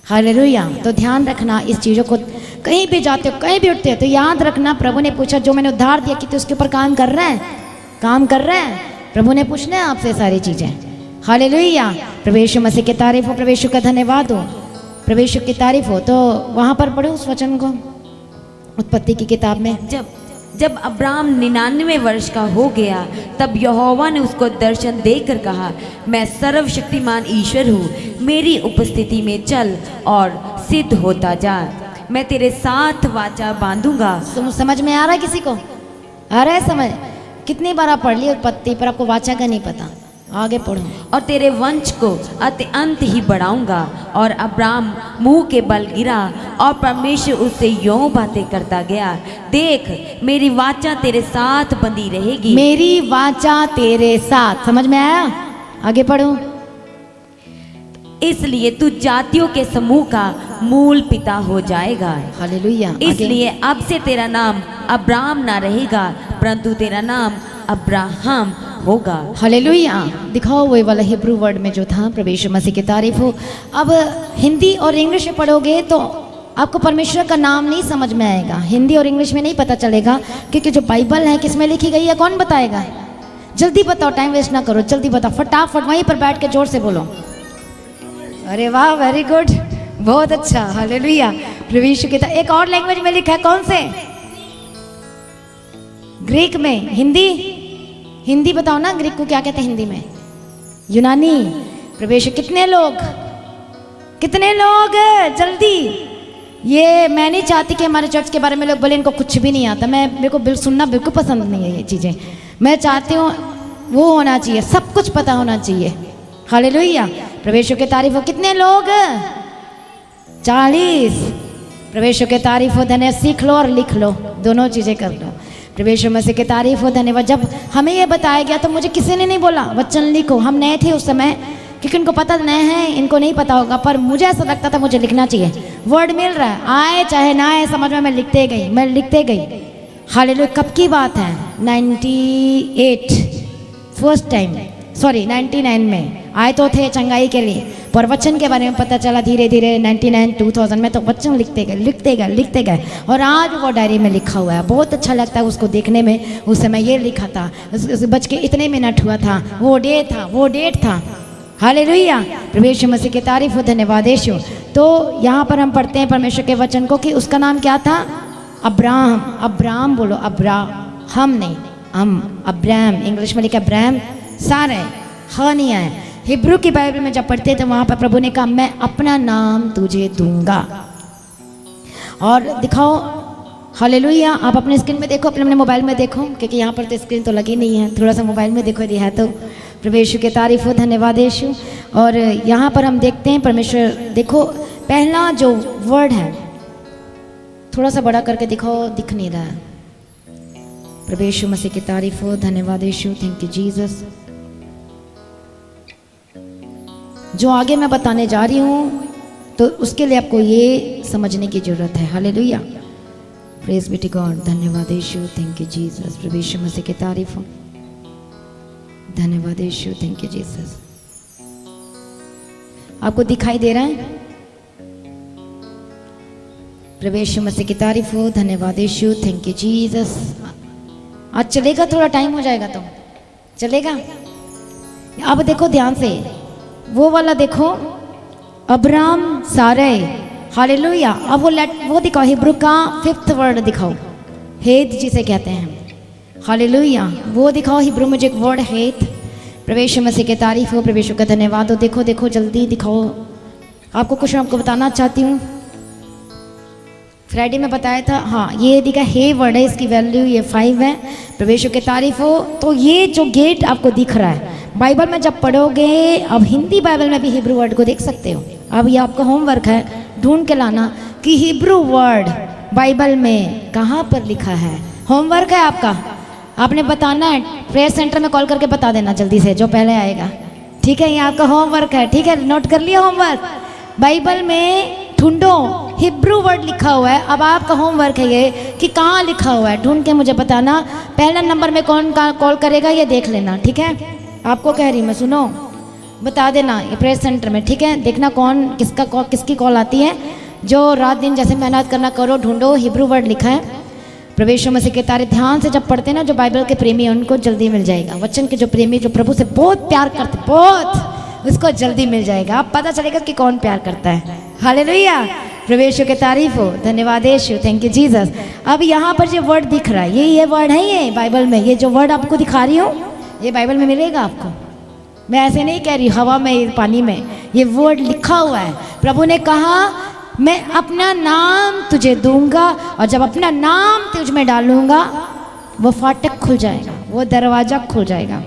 हालेलुया। तो ध्यान रखना इस चीज़ों को। कहीं भी जाते हो, कहीं भी उठते हो तो याद रखना, प्रभु ने पूछा जो मैंने उद्धार दिया कि तू उसके ऊपर काम कर रहा है? काम कर रहा है? प्रभु ने पूछना है आपसे सारी चीज़ें। हालेलुया। प्रभु यीशु मसीह की तारीफ हो। प्रभु यीशु का धन्यवाद हो। प्रभु यीशु की तारीफ हो। तो वहाँ पर पढ़ो उस वचन को, उत्पत्ति की किताब में। जब अब्राम 99 वर्ष का हो गया तब यहोवा ने उसको दर्शन देकर कहा, मैं सर्वशक्तिमान ईश्वर हूँ, मेरी उपस्थिति में चल और सिद्ध होता जा। मैं तेरे साथ वाचा बांधूंगा। समझ में आ रहा है किसी को? आ रहा है समझ? कितनी बार आप पढ़ ली उत्पत्ति पर, आपको वाचा का नहीं पता। आगे पढ़ो। और तेरे वंश को अत्यंत ही बढ़ाऊंगा। और अब्राम मुंह के बल गिरा और परमेश्वर उससे यूं बातें करता गया, देख मेरी वाचा तेरे साथ बंधी रहेगी। मेरी वाचा तेरे साथ, समझ में आया? आगे पढ़ो। इसलिए तू जातियों के समूह का मूल पिता हो जाएगा। हालेलुया। इसलिए अब से तेरा नाम अब्राम ना रहेगा, परंतु तेरा नाम अब्राहम होगा। हालेलुया। दिखाओ वही वाला हिब्रू वर्ड में जो था, प्रभु यीशु मसीह की तारीफ हो। अब हिंदी और इंग्लिश में पढ़ोगे तो आपको परमेश्वर का नाम नहीं समझ में आएगा, हिंदी और इंग्लिश में नहीं पता चलेगा, क्योंकि जो बाइबल है किस में लिखी गई है कौन बताएगा? जल्दी बताओ, टाइम वेस्ट ना करो, जल्दी बताओ, फटाफट वहीं पर बैठ के जोर से बोलो। अरे वाह, वेरी गुड, बहुत अच्छा। हालेलुया। प्रभु यीशु की एक और लैंग्वेज में लिखा है, कौन से? ग्रीक में। हिंदी? हिंदी बताओ ना, ग्रीक को क्या कहते हैं हिंदी में? यूनानी। प्रभु यीशु कितने लोग, कितने लोग जल्दी। ये मैं नहीं चाहती कि हमारे चर्च के बारे में लोग बोले इनको कुछ भी नहीं आता। मैं, मेरे को सुनना बिल्कुल पसंद नहीं है ये चीज़ें। मैं चाहती हूँ वो होना चाहिए, सब कुछ पता होना चाहिए। हालेलुया। प्रभु यीशु की तारीफ हो। कितने लोग? 40। प्रभु यीशु की तारीफ हो। धन्य, सीख लो और लिख लो, दोनों चीज़ें कर लो। प्रभु यीशु मसीह की तारीफ हो। धन्यवाद। जब हमें ये बताया गया तो मुझे किसी ने नहीं बोला वचन लिखो, हम नए थे उस समय, क्योंकि उनको पता नए हैं, इनको नहीं पता होगा, पर मुझे ऐसा लगता था मुझे लिखना चाहिए। वर्ड मिल रहा है, आए चाहे ना आए समझ में, मैं लिखते गई। हालेलुया। कब की बात है? 98 फर्स्ट टाइम, सॉरी 99 में आए तो थे चंगाई के लिए, पर वचन के बारे में पता चला धीरे धीरे 99 2000 में, तो वचन लिखते गए और आज वो डायरी में लिखा हुआ है। बहुत अच्छा लगता है उसको देखने में। उस समय ये लिखा था, बच के इतने मिनट हुआ था, वो डेट था। हालेलुया। प्रभु यीशु मसीह की तारीफ हो। धन्यवाद यीशु। तो यहाँ पर हम पढ़ते हैं परमेश्वर के वचन को कि उसका नाम क्या था? अब्राहम बोलो, अब्राहम नहीं, अब्राहम। इंग्लिश में लिखा अब्राहम, सारे हाँ नहीं आए। हिब्रू की बाइबल में जब पढ़ते तो वहाँ पर प्रभु ने कहा मैं अपना नाम तुझे दूंगा। और दिखाओ, हालेलुया। आप अपने स्क्रीन में देखो, अपने मोबाइल में देखो, क्योंकि यहाँ पर तो स्क्रीन तो लगी नहीं है, थोड़ा सा मोबाइल में देखो यदि है तो। प्रभु यीशु की तारीफ हो। धन्यवाद यीशु। और यहाँ पर हम देखते हैं परमेश्वर, देखो पहला जो वर्ड है, थोड़ा सा बड़ा करके दिखाओ, दिख नहीं रहा है। प्रभु यीशु मसीह की तारीफ हो। धन्यवाद यीशु। Thank you Jesus. जो आगे मैं बताने जा रही हूँ तो उसके लिए आपको ये समझने की जरूरत है। Hallelujah. Praise be to God. धन्यवाद यीशु। Thank you Jesus. प्रभु यीशु मसीह की तारीफ हो। धन्यवाद यीशु। Thank you Jesus. आपको दिखाई दे रहा है? प्रभु यीशु मसीह की तारीफ हो। धन्यवाद यीशु। Thank you Jesus. आज चलेगा, थोड़ा टाइम हो जाएगा तो चलेगा। अब देखो ध्यान से, वो वाला देखो, अब्राम सारे। हालेलुया। अब वो दिखाओ, हिब्रू का 5th वर्ड दिखाओ, हेत जिसे कहते हैं। हालेलुया। वो दिखाओ, हिब्रू में जो एक वर्ड हेत। प्रभु यीशु मसीह की तारीफ हो। प्रभु यीशु का धन्यवाद हो। देखो जल्दी दिखाओ। आपको कुछ आपको बताना चाहती हूँ, फ्राइडे में बताया था। हाँ, ये दिखा हे वर्ड है, इसकी वैल्यू ये 5 है। प्रभु यीशु की तारीफ हो। तो ये जो गेट आपको दिख रहा है, बाइबल में जब पढ़ोगे, अब हिंदी बाइबल में भी हिब्रू वर्ड को देख सकते हो। अब ये आपका होमवर्क है, ढूंढ के लाना कि हिब्रू वर्ड बाइबल में कहाँ पर लिखा है। होमवर्क है आपका, आपने बताना है। प्रेयर सेंटर में कॉल करके बता देना जल्दी से, जो पहले आएगा। ठीक है, ये आपका होमवर्क है। ठीक है, नोट कर लिया होमवर्क। बाइबल में ढूंढो, हिब्रू वर्ड लिखा हुआ है। अब आपका होमवर्क है ये कि कहाँ लिखा हुआ है, ढूंढ के मुझे बताना। पहला नंबर में कौन कॉल करेगा ये देख लेना। ठीक है, आपको कह रही मैं, सुनो, बता देना ये प्रेयर सेंटर में। ठीक है, देखना कौन किसकी कॉल आती है। जो रात दिन जैसे मेहनत करना करो, ढूंढो, हिब्रू वर्ड लिखा है। प्रभु यीशु मसीह के तारे ध्यान से जब पढ़ते ना, जो बाइबल के प्रेमी हैं उनको जल्दी मिल जाएगा। वचन के जो प्रेमी, जो प्रभु से बहुत प्यार करते, बहुत, उसको जल्दी मिल जाएगा। अब पता चलेगा कि कौन प्यार करता है। हालेलुया। प्रभु यीशु की तारीफ हो। धन्यवाद यीशु। Thank you Jesus. अब यहाँ पर जो वर्ड दिख रहा है, ये वर्ड है, ये बाइबल में, ये जो वर्ड आपको दिखा रही हूँ, ये बाइबल में मिलेगा आपको। मैं ऐसे नहीं कह रही हवा में, पानी में, ये वर्ड लिखा हुआ है। प्रभु ने कहा मैं अपना नाम तुझे दूंगा, और जब अपना नाम तुझ में डालूंगा, वो फाटक खुल जाएगा, वो दरवाजा खुल जाएगा।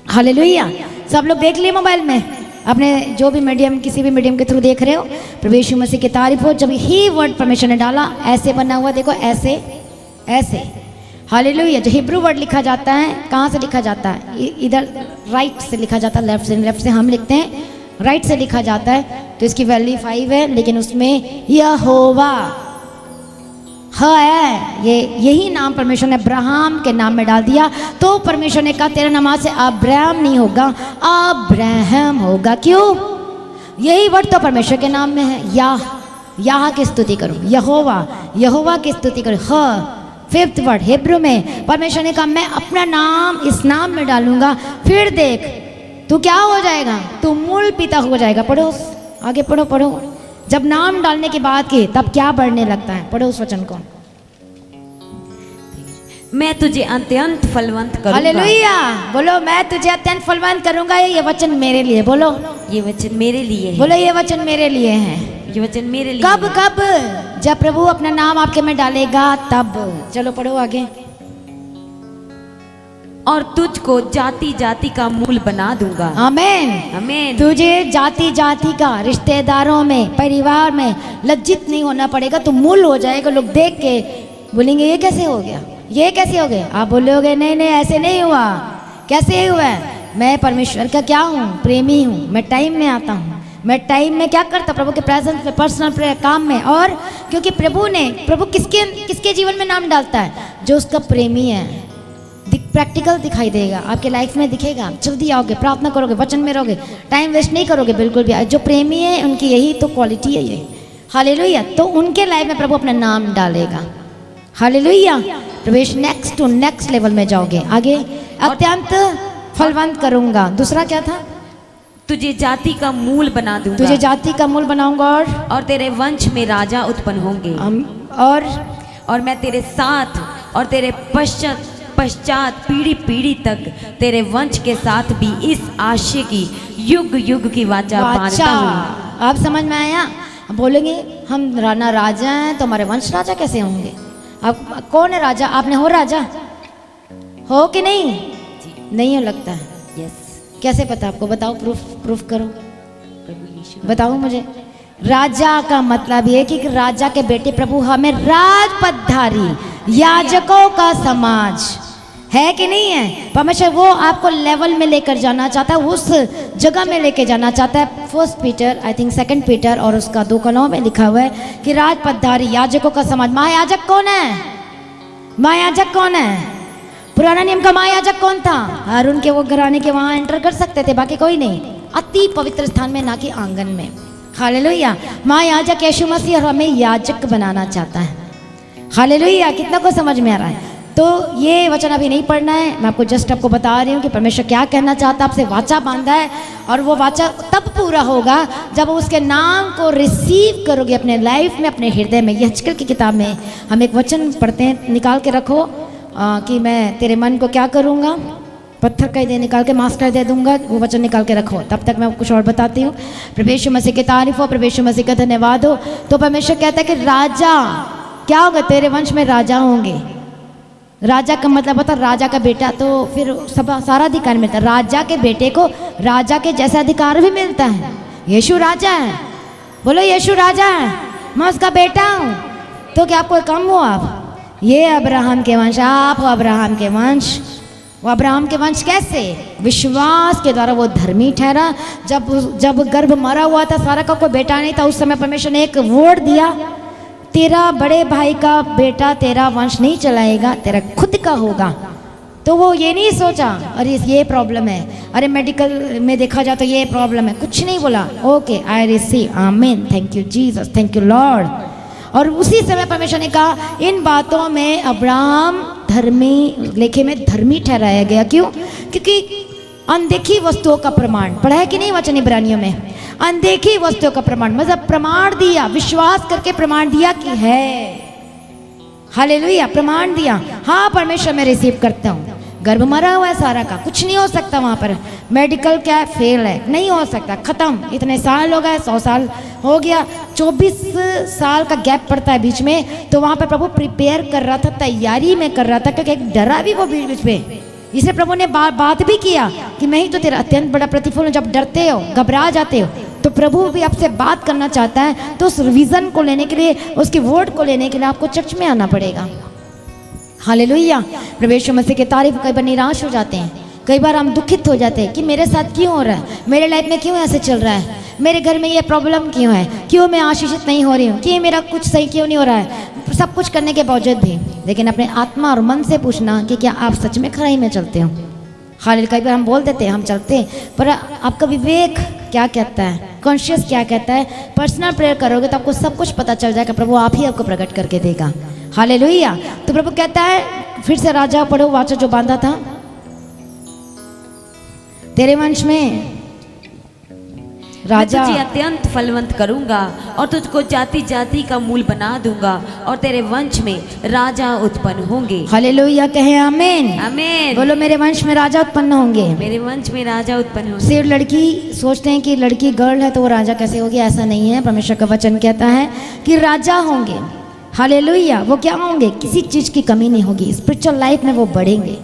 हालेलुया। सब लोग देख लिए मोबाइल में अपने जो भी मीडियम किसी भी मीडियम के थ्रू देख रहे हो। प्रभु यीशु मसीह की तारीफ हो। जब ही वर्ड परमेश्वर ने डाला ऐसे बना हुआ देखो ऐसे ऐसे हालेलुया। जो हिब्रू वर्ड लिखा जाता है कहाँ से लिखा जाता है? इधर राइट से लिखा जाता है, लेफ्ट से हम लिखते हैं, राइट से लिखा जाता है। तो इसकी वैल्यू 5 है, लेकिन उसमें यहोवा है। यही नाम परमेश्वर ने अब्राहम के नाम में डाल दिया। तो परमेश्वर ने कहा तेरा नाम आज से अब्राहम नहीं होगा, अब्राहम होगा। क्यों? यही वर्ड तो परमेश्वर के नाम में है। याह की स्तुति करो, यहोवा की स्तुति करो। फिफ्थ वर्ड हिब्रू में परमेश्वर ने कहा मैं अपना नाम इस नाम में डालूंगा, फिर देख तू क्या हो जाएगा, तू मूल पिता हो जाएगा। पढ़ो आगे, पढ़ो। जब नाम डालने की बात की तब क्या बढ़ने लगता है? पढ़ो उस वचन को। मैं तुझे अत्यंत फलवंत करूंगा। हालेलुया, बोलो मैं तुझे अत्यंत फलवंत करूंगा। ये वचन मेरे लिए, बोलो ये वचन मेरे लिए है। बोलो ये वचन मेरे लिए है। ये वचन मेरे लिए कब है। कब? जब प्रभु अपना नाम आपके में डालेगा तब। चलो पढ़ो आगे। और तुझको जाति जाति का मूल बना दूंगा। आमीन। आमीन। तुझे जाति जाति का, रिश्तेदारों में, परिवार में लज्जित नहीं होना पड़ेगा। तू मूल हो जाएगा। लोग देख के बोलेंगे ये कैसे हो गया, ये कैसे हो गया। आप बोलोगे नहीं ऐसे नहीं हुआ। कैसे हुआ है? मैं परमेश्वर का क्या हूँ? प्रेमी हूँ। मैं टाइम में आता हूँ। मैं टाइम में क्या करता? प्रभु के प्रेजेंस में, पर्सनल काम में। और क्योंकि प्रभु किसके जीवन में नाम डालता है? जो उसका प्रेमी है। प्रैक्टिकल दिखाई देगा आपके लाइफ में, दिखेगा। जल्दी आओगे, प्रार्थना करोगे, वचन में रहोगे, टाइम वेस्ट नहीं करोगे बिल्कुल भी। जो प्रेमी है उनकी यही तो क्वालिटी है ये। हालेलुया। तो उनके लाइफ में प्रभु अपना नाम डालेगा। हालेलुया। प्रवेश नेक्स्ट लेवल में जाओगे आगे। अत्यंत फलवंत करूंगा। दूसरा क्या था? तुझे जाति का मूल बना दूंगा। तुझे जाति का मूल बनाऊंगा। और तेरे वंश में राजा उत्पन्न होंगे। और मैं तेरे साथ और तेरे पश्चात पीढ़ी पीढ़ी तक तेरे वंश के साथ भी इस आशय की युग युग की वाचा बांधता हूँ। आप समझ में आया? बोलेंगे हम ना राजा हैं तो हमारे वंश राजा कैसे होंगे? आप कौन है राजा? आपने हो राजा हो कि नहीं? नहीं हो लगता है। यस। कैसे पता आपको? बताओ, प्रूफ करो, प्रभु यीशु। बताओ मुझे। राजा का मतलब ये कि राजा के बेटे प्रभु हमें राजपदधारी याजकों का समाज है कि नहीं है? परमेश्वर वो आपको लेवल में लेकर जाना चाहता है, उस जगह में लेकर जाना चाहता है। 1 पीटर आई थिंक 2 पीटर और उसका 2:9 में लिखा हुआ है कि राजपदधारी याजकों का समाज। महायाजक कौन है? महायाजक कौन है? पुराना नियम का महायाजक कौन था? हारून के वो घराने के वहां एंटर कर सकते थे, बाकी कोई नहीं। अति पवित्र स्थान में, ना कि आंगन में। हालेलुया। महायाजक यीशु मसीह और हमें याजक बनाना चाहता है। हालेलुया। कितना को समझ में आ रहा है? तो ये वचन अभी नहीं पढ़ना है, मैं आपको बता रही हूँ कि परमेश्वर क्या कहना चाहता है। आपसे वाचा बांधा है और वो वाचा तब पूरा होगा जब उसके नाम को रिसीव करोगे अपने लाइफ में, अपने हृदय में। यहेजकेल की किताब में हम एक वचन पढ़ते हैं, निकाल के रखो कि मैं तेरे मन को क्या करूँगा? पत्थर का दे निकाल के मांस कर दे दूंगा। वो वचन निकाल के रखो। तब तक मैं कुछ और बताती हूँ। प्रभु यीशु मसीह की तारीफ हो, प्रभु यीशु मसीह का धन्यवाद हो। तो परमेश्वर कहता है कि राजा क्या होगा? तेरे वंश में राजा होंगे। राजा का मतलब होता राजा का बेटा, तो फिर सब सारा अधिकार मिलता है। राजा के बेटे को राजा के जैसा अधिकार भी मिलता है। यीशु राजा है। बोलो यीशु राजा है, मैं उसका बेटा हूँ। तो क्या आपको कम हो? आप ये अब्राहम के वंश, आप हो अब्राहम के वंश। वो अब्राहम के वंश कैसे? विश्वास के द्वारा वो धर्मी ठहरा। जब गर्भ मरा हुआ था, सारा का कोई बेटा नहीं था, उस समय परमेश्वर ने एक वर्ड दिया, तेरा बड़े भाई का बेटा तेरा वंश नहीं चलाएगा, तेरा खुद का होगा। तो वो ये नहीं सोचा अरे ये प्रॉब्लम है, अरे मेडिकल में देखा जाए तो ये प्रॉब्लम है, कुछ नहीं बोला। ओके आई रिसीव, आमीन, thank you Jesus, thank you Lord. और उसी समय परमेश्वर ने कहा इन बातों में अब्राहम धर्मी, लेखे में धर्मी ठहराया गया। क्यों? क्योंकि अनदेखी वस्तुओं का प्रमाण पढ़ा है कि नहीं वचन इब्रानियों में? अनदेखी वस्तुओं का प्रमाण मतलब प्रमाण दिया, विश्वास करके प्रमाण दिया कि है। हालेलुया, प्रमाण दिया। हाँ परमेश्वर मैं रिसीव करता हूँ। गर्भ मरा हुआ है सारा का, कुछ नहीं हो सकता वहाँ पर। मेडिकल क्या है? फेल है, नहीं हो सकता, खत्म। इतने साल हो गए, 100 साल हो गया, 24 साल का गैप पड़ता है बीच में। तो वहाँ पर प्रभु प्रिपेयर कर रहा था, तैयारी में कर रहा था, क्योंकि एक डरा भी वो बीच में। इसलिए प्रभु ने बात भी किया कि मैं ही तो तेरा अत्यंत बड़ा प्रतिफल हूं। जब डरते हो, घबरा जाते हो, तो प्रभु भी आपसे बात करना चाहता है। तो उस विजन को लेने के लिए, उसके वर्ड को लेने के लिए आपको चर्च में आना पड़ेगा। हालेलुया, प्रभु यीशु मसीह की तारीफ। कई बार निराश हो जाते हैं, कई बार हम दुखित हो जाते हैं कि मेरे साथ क्यों हो रहा है, मेरे लाइफ में क्यों ऐसे चल रहा है, मेरे घर में ये प्रॉब्लम क्यों है, क्यों मैं आशीषित नहीं हो रही हूँ, कि मेरा कुछ सही क्यों नहीं हो रहा है, सब कुछ करने के बावजूद भी। लेकिन अपने आत्मा और मन से पूछना कि क्या आप सच में खराई में चलते हो। हाल कई बार हम बोल देते हैं हम चलते हैं, पर आपका विवेक क्या कहता है, कॉन्शियस क्या कहता है। पर्सनल प्रेयर करोगे तो आपको सब कुछ पता चल जाएगा, प्रभु आप ही आपको प्रकट करके देगा। हालेलुया। तो प्रभु कहता है, फिर से राजा पढ़ो वाचा जो बांधा था तेरे वंश में राजा, मैं तुझे अत्यंत फलवंत करूंगा और तुझको जाति जाति का मूल बना दूंगा और तेरे वंश में राजा उत्पन्न होंगे। हालेलुया कहे आमीन। आमीन। बोलो मेरे वंश में राजा उत्पन्न होंगे। मेरे वंश में राजा उत्पन्न होंगे। सिर्फ लड़की सोचते हैं कि लड़की गर्ल है तो वो राजा कैसे होगी, ऐसा नहीं है। परमेश्वर का वचन कहता है कि राजा होंगे। हालेलुया। वो क्या होंगे, किसी चीज की कमी नहीं होगी, स्पिरिचुअल लाइफ में वो बढ़ेंगे।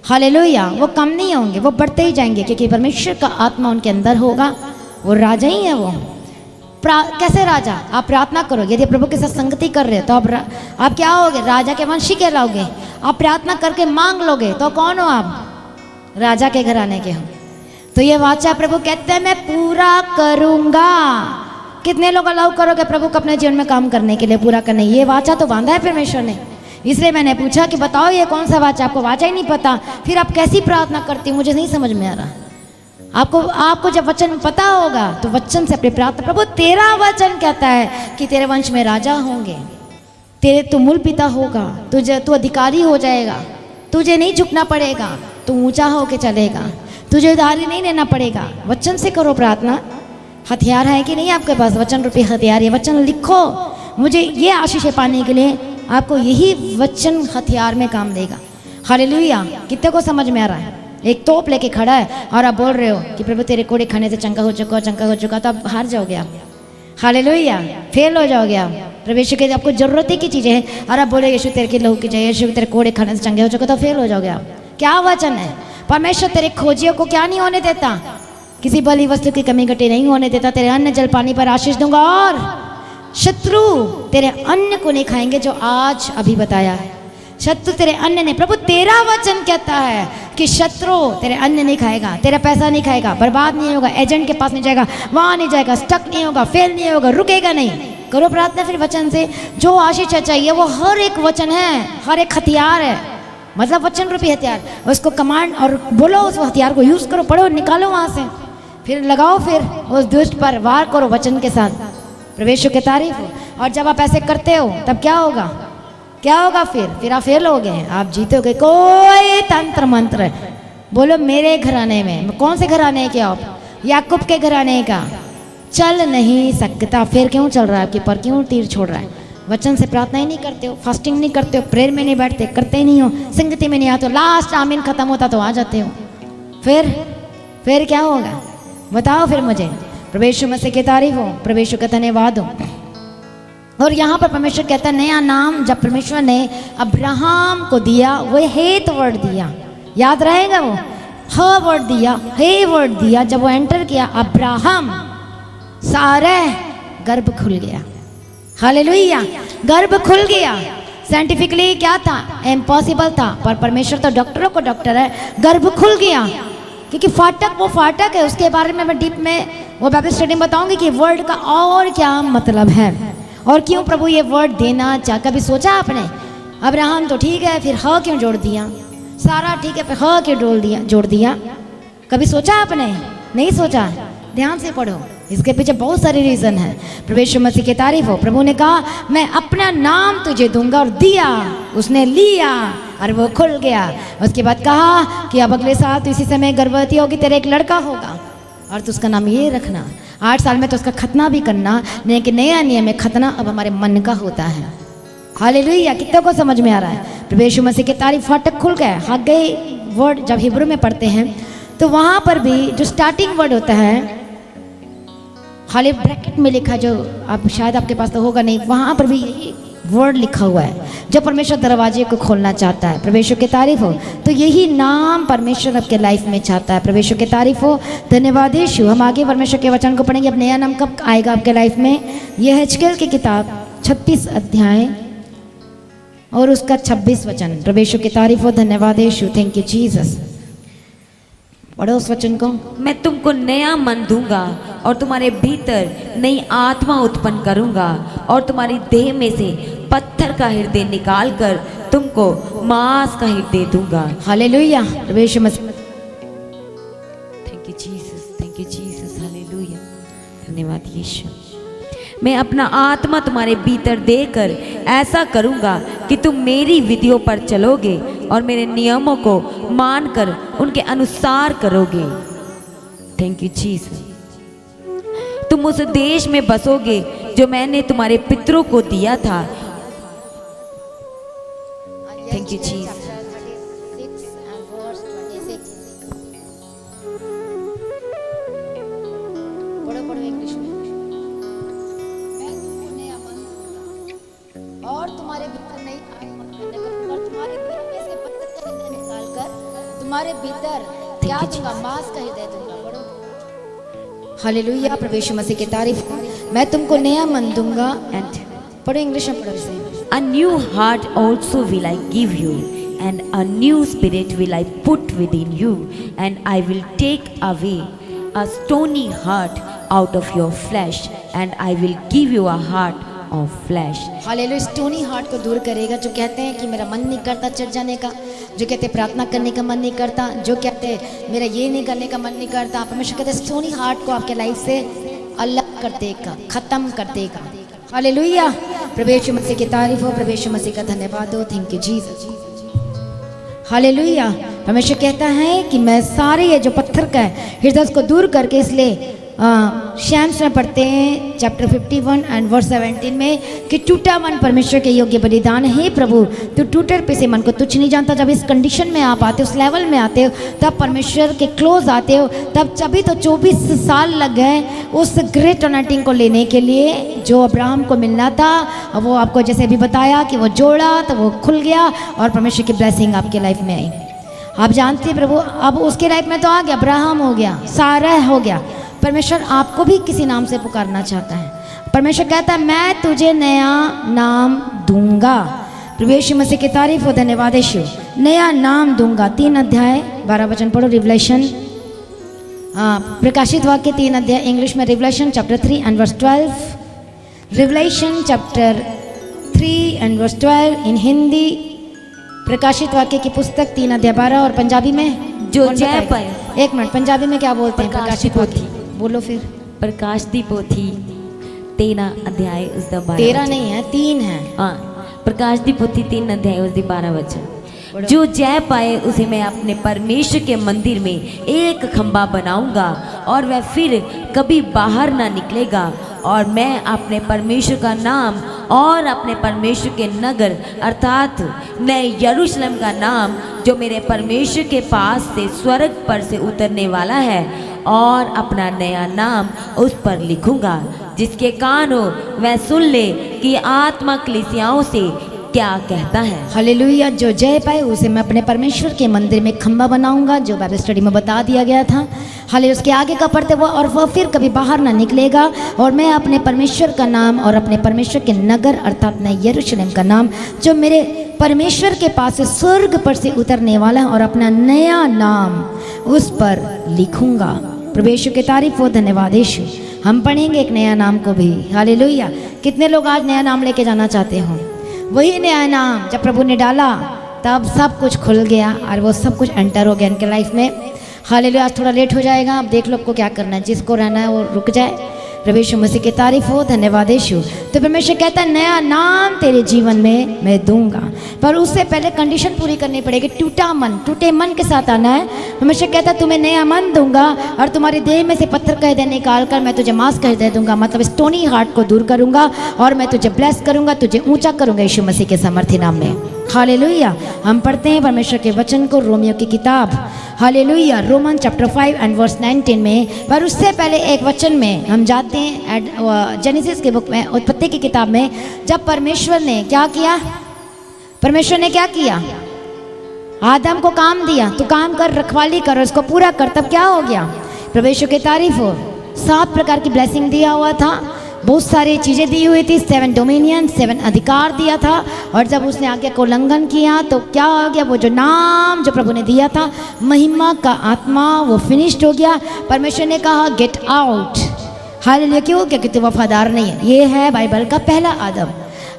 हालेलुया। वो कम नहीं होंगे, वो बढ़ते ही जाएंगे क्योंकि परमेश्वर का आत्मा उनके अंदर होगा। वो राजा ही है। वो कैसे राजा, आप प्रार्थना करोगे, यदि प्रभु के साथ संगति कर रहे हो तो आप क्या होगे, राजा के वंशी कहलाओगे। आप प्रार्थना करके मांग लोगे तो कौन हो आप, राजा के घराने के हो। तो ये वाचा प्रभु कहते हैं मैं पूरा करूंगा। कितने लोग अलाउ करोगे प्रभु को अपने जीवन में काम करने के लिए, पूरा करने। ये वाचा तो बांधा है परमेश्वर ने। इसलिए मैंने पूछा कि बताओ ये कौन सा वाचा, आपको वाचा ही नहीं पता, फिर आप कैसी प्रार्थना करती, मुझे नहीं समझ में आ रहा। आपको जब वचन पता होगा तो वचन से अपनी प्रार्थना, प्रभु तेरा वचन कहता है कि तेरे वंश में राजा होंगे, तेरे तू मूल पिता होगा, तू अधिकारी हो जाएगा, तुझे नहीं झुकना पड़ेगा, तू ऊंचा होके चलेगा, तुझे उधारी नहीं लेना पड़ेगा। वचन से करो प्रार्थना। हथियार है कि नहीं आपके पास, वचन रूपी हथियार, ये वचन लिखो। मुझे ये आशीष पाने के लिए आपको यही वचन हथियार में काम देगा। हालेलुया। कितने को समझ में आ रहा है, एक तोप लेके खड़ा है और आप बोल रहे हो कि प्रभु तेरे कोड़े खाने से चंगा हो चुका, तो आप हार जाओगे आप। हालेलुया। फेल हो जाओगे आप। प्रभु यीशु के आपको जरूरत ही की चीजें हैं और आप बोले यीशु तेरे की लहू की चाहिए, यीशु तेरे कोड़े खाने से चंगे हो चुका, तो फेल हो जाओगे आप। क्या वचन है, परमेश्वर तेरे खोजियों को क्या नहीं होने देता, किसी बली वस्तु की कमी घटी नहीं होने देता। तेरे अन्न जल पानी पर आशीष दूंगा और शत्रु तेरे अन्न को नहीं खाएंगे, जो आज अभी बताया है। शत्रु तेरे अन्न नहीं, प्रभु तेरा वचन कहता है कि शत्रु तेरे अन्न नहीं खाएगा, तेरा पैसा नहीं खाएगा, बर्बाद नहीं होगा, एजेंट के पास नहीं जाएगा, वहां नहीं जाएगा, स्टक नहीं होगा, फेल नहीं होगा, रुकेगा नहीं। करो प्रार्थना फिर वचन से। जो आशीष चाहिए वो हर एक वचन है, हर एक हथियार है, मतलब वचन रूपी हथियार। उसको कमांड और बोलो, उस हथियार को यूज करो, पढ़ो, निकालो वहां से, फिर लगाओ, फिर उस दुष्ट पर वार करो वचन के साथ। प्रवेश की तारीफ हो। और जब आप ऐसे करते हो तब क्या होगा, फिर आप फेल हो गए, आप जीतोगे। कोई तंत्र मंत्र, बोलो मेरे घराने में, कौन से घराने के आप, याकूब के घराने का चल नहीं सकता। फिर क्यों चल रहा है आपके पर, क्यों तीर छोड़ रहा है। वचन से प्रार्थना ही नहीं करते हो, फास्टिंग नहीं करते हो, प्रेयर में नहीं बैठते, करते ही नहीं हो, संगति में नहीं आते हो, लास्ट आमीन खत्म होता तो आ जाते हो। फिर क्या होगा बताओ फिर मुझे। प्रभु यीशु मसीह की तारीफ हो, प्रभु यीशु का धन्यवाद हो। और यहाँ पर परमेश्वर कहता है नया नाम जब परमेश्वर ने अब्राहम को दिया, वो हेत वर्ड दिया, याद रहेगा, वो ह वर्ड दिया, हे वर्ड दिया। जब वो एंटर किया अब्राहम, सारे गर्भ खुल गया। हालेलुया। गर्भ खुल गया। साइंटिफिकली क्या था, इम्पॉसिबल था, पर परमेश्वर तो डॉक्टरों को डॉक्टर है। गर्भ खुल गया क्योंकि वो फाटक है, उसके बारे में मैं डीप में वो बाइबल स्टडी में बताऊंगी कि वर्ड का और क्या मतलब है और क्यों प्रभु ये वर्ड देना चाह। कभी सोचा आपने, अब्राहम तो ठीक है, फिर ह क्यों जोड़ दिया, सारा ठीक है, फिर ह क्यों जोड़ दिया, कभी सोचा आपने? नहीं सोचा। ध्यान से पढ़ो, इसके पीछे बहुत सारे रीजन है। प्रभु यीशु मसीह की तारीफ हो। प्रभु ने कहा मैं अपना नाम तुझे दूंगा, और दिया, उसने लिया और वो खुल गया। उसके बाद कहा कि अब अगले साल तो इसी समय गर्भवती होगी, तेरा एक लड़का होगा और तो उसका नाम ये रखना। 8 साल में तो उसका खतना भी करना, लेकिन नया नियम है, खतना अब हमारे मन का होता है। हालेलुया। कितनों को समझ में आ रहा है? प्रभु यीशु मसीह की तारीफ। फाटक खुल गए। हग्गे वर्ड जब हिब्रू में पढ़ते हैं तो वहां पर भी जो स्टार्टिंग वर्ड होता है, खाली ब्रैकेट में लिखा, जो आप शायद आपके पास तो होगा नहीं, वहां पर भी यही वर्ड लिखा हुआ है, जो परमेश्वर दरवाजे को खोलना चाहता है। परमेश्वर की तारीफ हो। तो यही नाम परमेश्वर आपके लाइफ में चाहता है। परमेश्वर की तारीफ हो। धन्यवाद यीशु। हम आगे परमेश्वर के वचन को पढ़ेंगे। अब नया नाम कब आएगा आपके लाइफ में? यह है हिजकिय्याह की किताब 36 अध्याय और उसका 26 वचन। परमेश्वर की तारीफ हो। धन्यवाद यीशु। Thank you Jesus. पढ़ो उस वचन को। मैं तुमको नया मन दूंगा और तुम्हारे भीतर नई आत्मा उत्पन्न करूंगा और तुम्हारी देह में से पत्थर का हृदय निकाल कर तुमको मांस का हृदय दूंगा। हालेलुया। परमेश्वर Masih. Thank you Jesus, hallelujah. धन्यवाद यीशु। मैं अपना आत्मा तुम्हारे भीतर देकर ऐसा करूंगा कि तुम मेरी विधियों पर चलोगे और मेरे नियमों को मानकर उनके अनुसार करोगे। Thank you Jesus. तुम उस देश में बसोगे जो मैंने तुम्हारे पितरों को दिया था। Thank you Jesus. और तुम्हारे भीतर नई आत्मा और तुम्हारे दिल में से पत्थर का हृदय निकालकर तुम्हारे भीतर क्या दूंगा? मांस का हृदय दूंगा। पढ़ो। हालेलुया। प्रभु मसीह की तारीफ। मैं तुमको नया मन दूंगा। एंड पढ़ो, इंग्लिश में पढ़ो इसे। A new heart also will I give you, and a new spirit will I put within you, and I will take away a stony heart out of your flesh, and I will give you a heart of flesh. Hallelujah. Stony heart को दूर करेगा। जो कहते हैं कि मेरा मन नहीं करता चर्च जाने का, जो कहते हैं प्रार्थना करने का मन नहीं करता, जो कहते हैं मेरा ये नहीं करने का मन नहीं करता, परमेश्वर कहते हैं स्टोनी हार्ट को आपके लाइफ से अलग कर देगा, खत्म कर देगा। हालेलुया। प्रभु यीशु मसीह की तारीफ हो। प्रभु यीशु मसीह का धन्यवाद हो। Thank you Jesus. हालेलुया। परमेश्वर कहता है कि मैं सारे ये जो पत्थर का है हृदय को दूर करके, इसलिए शैम्स में पढ़ते हैं चैप्टर 51 एंड वर्स 17 में कि टूटा मन परमेश्वर के योग्य बलिदान है। प्रभु तो टूटे पिसे मन को तुच्छ नहीं जानता। जब इस कंडीशन में आप आते हो, उस लेवल में आते हो, तब परमेश्वर के क्लोज आते हो, तब तभी तो 24 साल लग गए उस ग्रेट अनॉइंटिंग को लेने के लिए जो अब्राहम को मिलना था। वो आपको जैसे अभी बताया कि वो जोड़ा तो वो खुल गया और परमेश्वर की ब्लेसिंग आपके लाइफ में आई। आप जानते हैं प्रभु अब उसके लाइफ में तो आ गया, अब्राहम हो गया, सारा हो गया। परमेश्वर आपको भी किसी नाम से पुकारना चाहता है। परमेश्वर कहता है मैं तुझे नया नाम दूंगा। प्रभु यीशु मसीह की तारीफ हो। धन्यवाद यीशु। नया नाम दूंगा। 3 अध्याय 12 वचन पढ़ो। रिवलेशन, प्रकाशित वाक्य 3 अध्याय इंग्लिश में। Revelation chapter 3 and verse 12। Revelation chapter 3 and verse 12 in Hindi. प्रकाशित वाक्य की पुस्तक 3 अध्याय 12 और पंजाबी में जो जय पाए। एक मिनट, पंजाबी में क्या बोलते हैं? प्रकाशित वाक्य बोलो फिर। प्रकाश दी पोथी 13 अध्याय उसका 12। 13 नहीं है, 3 है। हाँ, प्रकाश दी पोथी 3 अध्याय उसके 12 वचन। जो जय पाए उसे मैं अपने परमेश्वर के मंदिर में एक खंबा बनाऊंगा और वह फिर कभी बाहर ना निकलेगा, और मैं अपने परमेश्वर का नाम और अपने परमेश्वर के नगर अर्थात नए यरूशलेम का नाम जो मेरे परमेश्वर के पास से स्वर्ग पर से उतरने वाला है, और अपना नया नाम उस पर लिखूंगा। जिसके कान हो वह सुन ले कि आत्मा कलीसियाओं से क्या कहता है। हालेलुया। जो जय पाए उसे मैं अपने परमेश्वर के मंदिर में खंबा बनाऊंगा, जो बाइबल स्टडी में बता दिया गया था। हालेलुया। उसके आगे का पढ़ते वो, और वह फिर कभी बाहर ना निकलेगा, और मैं अपने परमेश्वर का नाम और अपने परमेश्वर के नगर अर्थात नए यरूशलेम का नाम जो मेरे परमेश्वर के पास से स्वर्ग पर से उतरने वाला है, और अपना नया नाम उस पर लिखूंगा। प्रभु यीशु की तारीफ हो। धन्यवाद यीशु। हम पढ़ेंगे एक नया नाम को भी। हालेलुया। कितने लोग आज नया नाम लेके जाना चाहते हो? वही नया नाम जब प्रभु ने डाला तब सब कुछ खुल गया और वो सब कुछ एंटर हो गया इनके लाइफ में। हालेलुया। आज थोड़ा लेट हो जाएगा, अब देख लो आपको क्या करना है। जिसको रहना है वो रुक जाए। प्रभु यीशु मसीह की तारीफ हो। धन्यवाद यीशु। तो परमेश्वर कहता है नया नाम तेरे जीवन में मैं दूंगा, पर उससे पहले कंडीशन पूरी करनी पड़ेगी। टूटा मन, टूटे मन के साथ आना है। परमेश्वर कहता है तुम्हें नया मन दूंगा और तुम्हारे देह में से पत्थर का हृदय निकाल कर मैं तुझे मांस का हृदय दूंगा, मतलब स्टोनी हार्ट को दूर करूंगा, और मैं तुझे ब्लेस करूंगा, तुझे ऊंचा करूंगा यीशु मसीह के सामर्थ्य नाम में। हालेलुया। हम पढ़ते हैं परमेश्वर के वचन को, रोमियो की किताब hallelujah. Roman chapter 5 and verse 19 में, पर उससे पहले एक वचन में हम जाते हैं जेनेसिस के बुक में, उत्पत्ति की किताब में, जब परमेश्वर ने क्या किया, परमेश्वर ने क्या किया, आदम को काम दिया, तू काम कर, रखवाली कर, उसको पूरा कर, तब क्या हो गया, परमेश्वर की तारीफ हो, 7 प्रकार की ब्लेसिंग दिया हुआ था, बहुत सारी चीज़ें दी हुई थी, 7 डोमिनियन, 7 अधिकार दिया था। और जब उसने आज्ञा को उल्लंघन किया तो क्या हो गया, वो जो नाम जो प्रभु ने दिया था, महिमा का आत्मा, वो फिनिश्ड हो गया। परमेश्वर ने कहा गेट आउट। हालेलुया। क्यों? क्योंकि तू वफादार नहीं है। ये है बाइबल का पहला आदम।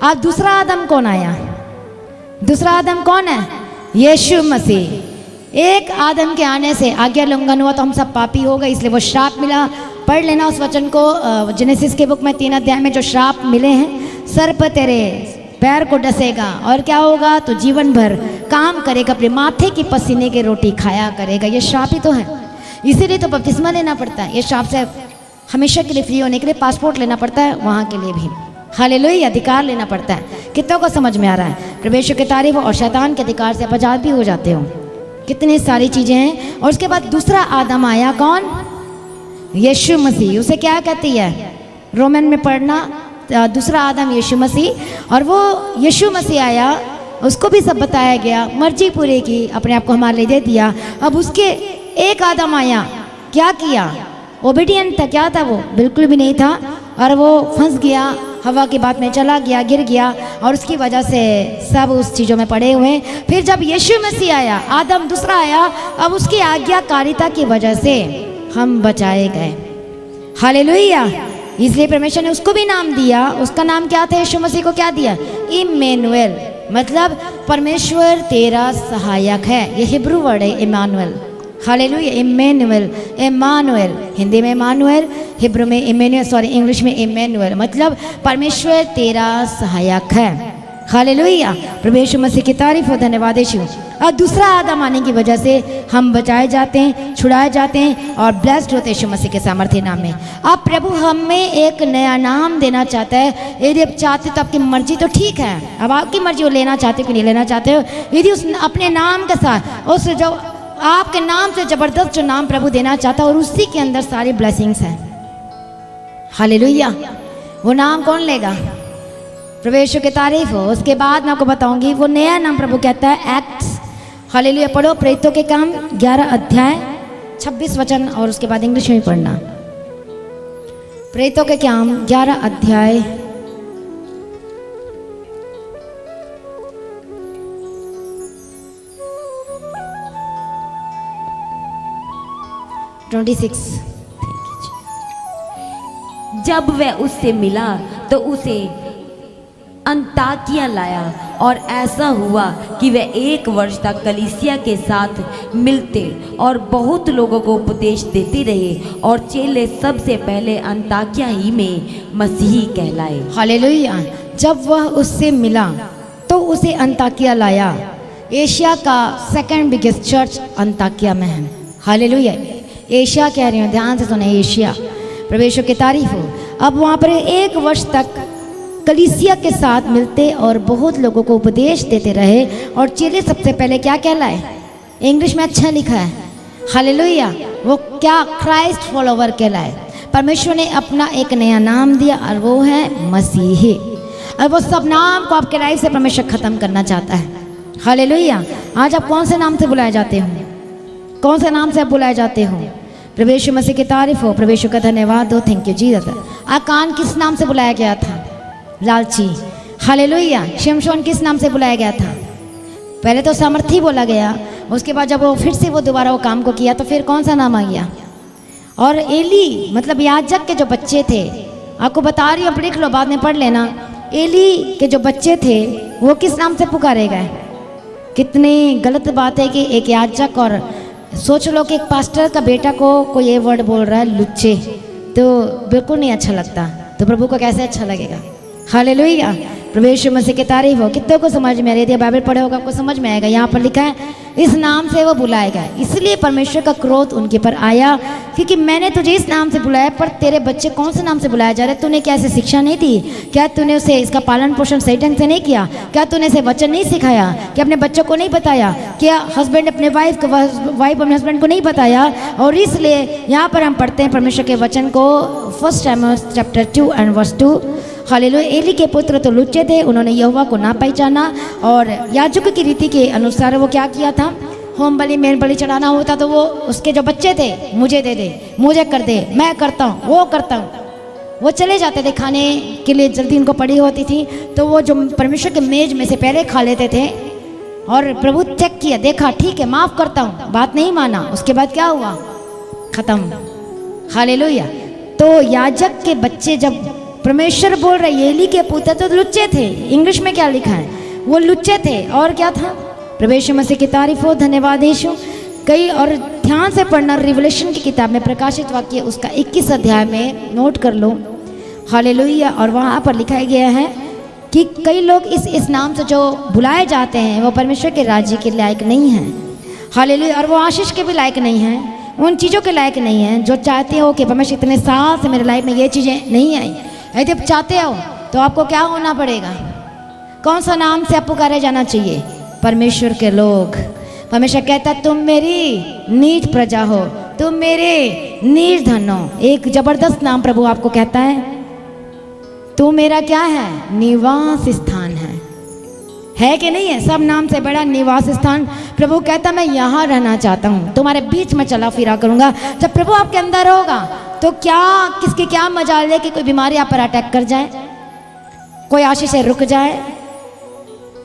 अब दूसरा आदम कौन आया? दूसरा आदम कौन है? यीशु मसीह। एक आदम के आने से आज्ञा उल्लंघन हुआ तो हम सब पापी हो गए, इसलिए वो श्राप मिला। पढ़ लेना उस वचन को, जेनेसिस के बुक में 3 अध्याय में जो श्राप मिले हैं, सर्प तेरे पैर को डसेगा और क्या होगा, तो जीवन भर काम करेगा, अपने माथे की पसीने की रोटी खाया करेगा। ये श्राप ही तो है, इसीलिए तो बपतिस्मा लेना पड़ता है। ये श्राप से हमेशा के लिए फ्री होने के लिए पासपोर्ट लेना पड़ता है, वहाँ के लिए भी हालेलुया अधिकार लेना पड़ता है। कितनों को समझ में आ रहा है? परमेश्वर की तारीफ और शैतान के अधिकार से आप आजाद भी हो जाते हो। कितनी सारी चीज़ें हैं। और उसके बाद दूसरा आदम आया, कौन? यीशु मसीह। उसे क्या कहती है? रोमन में पढ़ना, दूसरा आदम यीशु मसीह। और वो यीशु मसीह आया, उसको भी सब बताया गया, मर्जी पूरी की, अपने आप को हमारे लिए दे दिया। अब उसके एक आदम आया, क्या किया? ओबीडियंट था। क्या था वो? बिल्कुल भी नहीं था। और वो फंस गया, हवा की बात में चला गया, गिर गया, और उसकी वजह से सब उस चीज़ों में पड़े हुए। फिर जब यीशु मसीह आया, आदम दूसरा आया, अब उसकी आज्ञाकारिता की वजह से हम बचाए गए। हालेलुया। इसलिए परमेश्वर ने उसको भी नाम दिया। उसका नाम क्या था? यीशु मसीह को क्या दिया? इम्मानुएल, मतलब परमेश्वर तेरा सहायक है। ये हिब्रू वर्ड है Emmanuel. Hallelujah. Emmanuel, Emmanuel, Hindi में इम्मानुएल, हिब्रू में इम्मानुएल, सॉरी इंग्लिश में इम्मानुएल, मतलब परमेश्वर तेरा सहायक है। हालेलुया। प्रभु यीशु मसीह की तारीफ हो, धन्यवाद यीशु। और दूसरा आदम आने की वजह से हम बचाए जाते हैं, छुड़ाए जाते हैं और ब्लेस्ड होते हैं यीशु मसीह के सामर्थ्य नाम में। अब प्रभु हमें एक नया नाम देना चाहता है। यदि आप चाहते तो आपकी मर्जी तो ठीक है, अब आपकी मर्जी वो लेना चाहते हो कि नहीं लेना चाहते हो। यदि उस अपने नाम के साथ, उस जो आपके नाम से ज़बरदस्त जो नाम प्रभु देना चाहता है और उसी के अंदर सारी ब्लेसिंग्स हैं। हालेलुया। वो नाम कौन लेगा? प्रभु यीशु की तारीफ हो। उसके बाद मैं आपको बताऊंगी वो नया नाम प्रभु कहता है एक्ट्स। हालेलुया। पढ़ो प्रेरितों के काम 11 अध्याय 26 वचन, और उसके बाद इंग्लिश में पढ़ना। प्रेरितों के काम 11 अध्याय 26। जब वह उससे मिला तो उसे अंताकिया लाया, और ऐसा हुआ कि वह 1 वर्ष तक कलीसिया के साथ मिलते और बहुत लोगों को उपदेश देते रहे, और चेले सबसे पहले अंताकिया ही में मसीही कहलाए। हालेलुया। जब वह उससे मिला तो उसे अंताकिया लाया। एशिया का 2nd बिगेस्ट चर्च अंताकिया में है। हालेलुया। एशिया कह रही हूँ, ध्यान से सुने, एशिया। परमेश्वर की तारीफ हो। अब वहाँ पर 1 वर्ष तक कलीसिया के साथ मिलते और बहुत लोगों को उपदेश देते रहे, और चेले सबसे पहले क्या कहलाए? इंग्लिश में अच्छा लिखा है, हालेलुया। वो क्या? क्राइस्ट फॉलोवर कहलाए। परमेश्वर ने अपना एक नया नाम दिया और वो है मसीही। और वो सब नाम को आपके लाइफ से परमेश्वर खत्म करना चाहता है। हालेलुया। आज आप कौन से नाम से बुलाए जाते हो? कौन से नाम से आप बुलाए जाते हो? प्रभु यीशु मसीह की तारीफ हो, प्रभु यीशु का धन्यवाद हो, थैंक यू जीसस। आकान किस नाम से बुलाया गया था? लालची। हालेलुया। शिमशोन किस नाम से बुलाया गया था? पहले तो सामर्थी बोला गया, उसके बाद जब वो फिर से वो दोबारा वो काम को किया तो फिर कौन सा नाम आ गया? और एली, मतलब याजक के जो बच्चे थे, आपको बता रही हूँ, लिख लो, बाद में पढ़ लेना। एली के जो बच्चे थे वो किस नाम से पुकारे गए? कितनी गलत बात है कि एक याजक, और सोच लो कि एक पास्टर का बेटा को कोई ये वर्ड बोल रहा है लुच्चे, तो बिल्कुल नहीं अच्छा लगता। तो प्रभु को कैसे अच्छा लगेगा? हालेलुया। प्रभु यीशु मसीह की तारीफ हो। कितनों को समझ में आ रही है? बाइबल पढ़े होगा आपको समझ में आएगा। यहाँ पर लिखा है इस नाम से वो बुलाया गया, इसलिए परमेश्वर का क्रोध उनके पर आया, क्योंकि मैंने तुझे इस नाम से बुलाया। पर तेरे बच्चे कौन से नाम से बुलाया जा रहे? तूने क्या ऐसे शिक्षा नहीं दी? क्या तूने उसे इसका पालन पोषण सही ढंग से नहीं किया? क्या तूने इसे वचन नहीं सिखाया? क्या अपने बच्चों को नहीं बताया? क्या हस्बैंड अपने वाइफ अपने हस्बैंड को नहीं बताया? और इसलिए यहाँ पर हम पढ़ते हैं परमेश्वर के वचन को 1 Samuel chapter 2 and verse 2। Hallelujah. Eli के पुत्र तो लुच्चे थे, उन्होंने यहोवा को ना पहचाना और याजक की रीति के अनुसार वो क्या किया था? होम बलि मेल बलि चढ़ाना होता तो वो उसके जो बच्चे थे, मुझे दे दे, मुझे कर दे, मैं करता हूँ, वो करता हूँ, वो चले जाते थे खाने के लिए। जल्दी उनको पड़ी होती थी तो वो जो परमेश्वर के मेज में से पहले खा लेते थे। और प्रभु चेक किया, देखा ठीक है माफ़ करता हूँ, बात नहीं माना, उसके बाद क्या हुआ? खत्म। हालेलुया। तो याजक के बच्चे जब परमेश्वर बोल रहे एली के पुत्र तो लुच्चे थे, इंग्लिश में क्या लिखा है? वो लुच्चे थे। और क्या था? प्रभु यीशु मसीह की तारीफ हो, धन्यवाद यीशु। कई और ध्यान से पढ़ना, रिवलेशन की किताब में प्रकाशित वाक्य उसका 21 अध्याय में नोट कर लो। हालेलुया। और वहाँ पर लिखा गया है कि कई लोग इस नाम से जो बुलाए जाते हैं वो परमेश्वर के राज्य के लायक नहीं हैं। हालेलुया। और वो आशीष के भी लायक नहीं हैं, उन चीज़ों के लायक नहीं हैं जो चाहते हो कि परमेश्वर इतने साल से मेरे लाइफ में ये चीज़ें नहीं आई। यदि आप चाहते हो तो आपको क्या होना पड़ेगा? कौन सा नाम से आप पुकारे जाना चाहिए? परमेश्वर के लोग। परमेश्वर कहता तुम मेरी नीच प्रजा हो, तुम मेरे नीच धन हो। एक जबरदस्त नाम प्रभु आपको कहता है, तू मेरा क्या है? निवास स्थान है कि नहीं है? सब नाम से बड़ा निवास स्थान। प्रभु कहता मैं यहाँ रहना चाहता हूँ, तुम्हारे बीच में चला फिरा करूँगा। जब प्रभु आपके अंदर होगा तो क्या किसकी क्या मजाल है कि कोई बीमारी आप पर अटैक कर जाए, कोई आशीष से रुक जाए,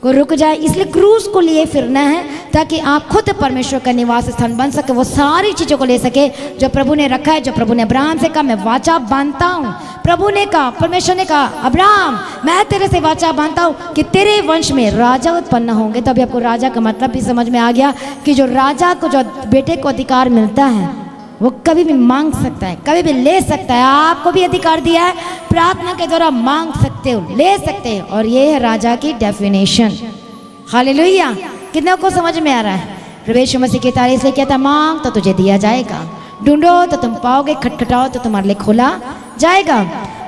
को रुक जाए। इसलिए क्रूस को लिए फिरना है ताकि आप खुद परमेश्वर का निवास स्थान बन सके, वो सारी चीज़ों को ले सके जो प्रभु ने रखा है। जो प्रभु ने अब्राहम से कहा मैं वाचा बांधता हूँ, प्रभु ने कहा, परमेश्वर ने कहा अब्राहम मैं तेरे से वाचा बांधता हूँ कि तेरे वंश में राजा उत्पन्न होंगे। तभी आपको राजा का मतलब भी समझ में आ गया कि जो राजा को, जो बेटे को अधिकार मिलता है वो कभी भी मांग सकता है, कभी भी ले सकता है। आपको भी अधिकार दिया है, प्रार्थना के द्वारा मांग सकते हो, ले सकते हो। और ये है राजा की डेफिनेशन। हालेलुया। कितनों को समझ में आ रहा है? प्रभु यीशु मसीह की तारीफ से कहता मांग तो तुझे दिया जाएगा, ढूंढो तो तुम पाओगे, खटखटाओ तो तुम्हारे लिए खोला जाएगा।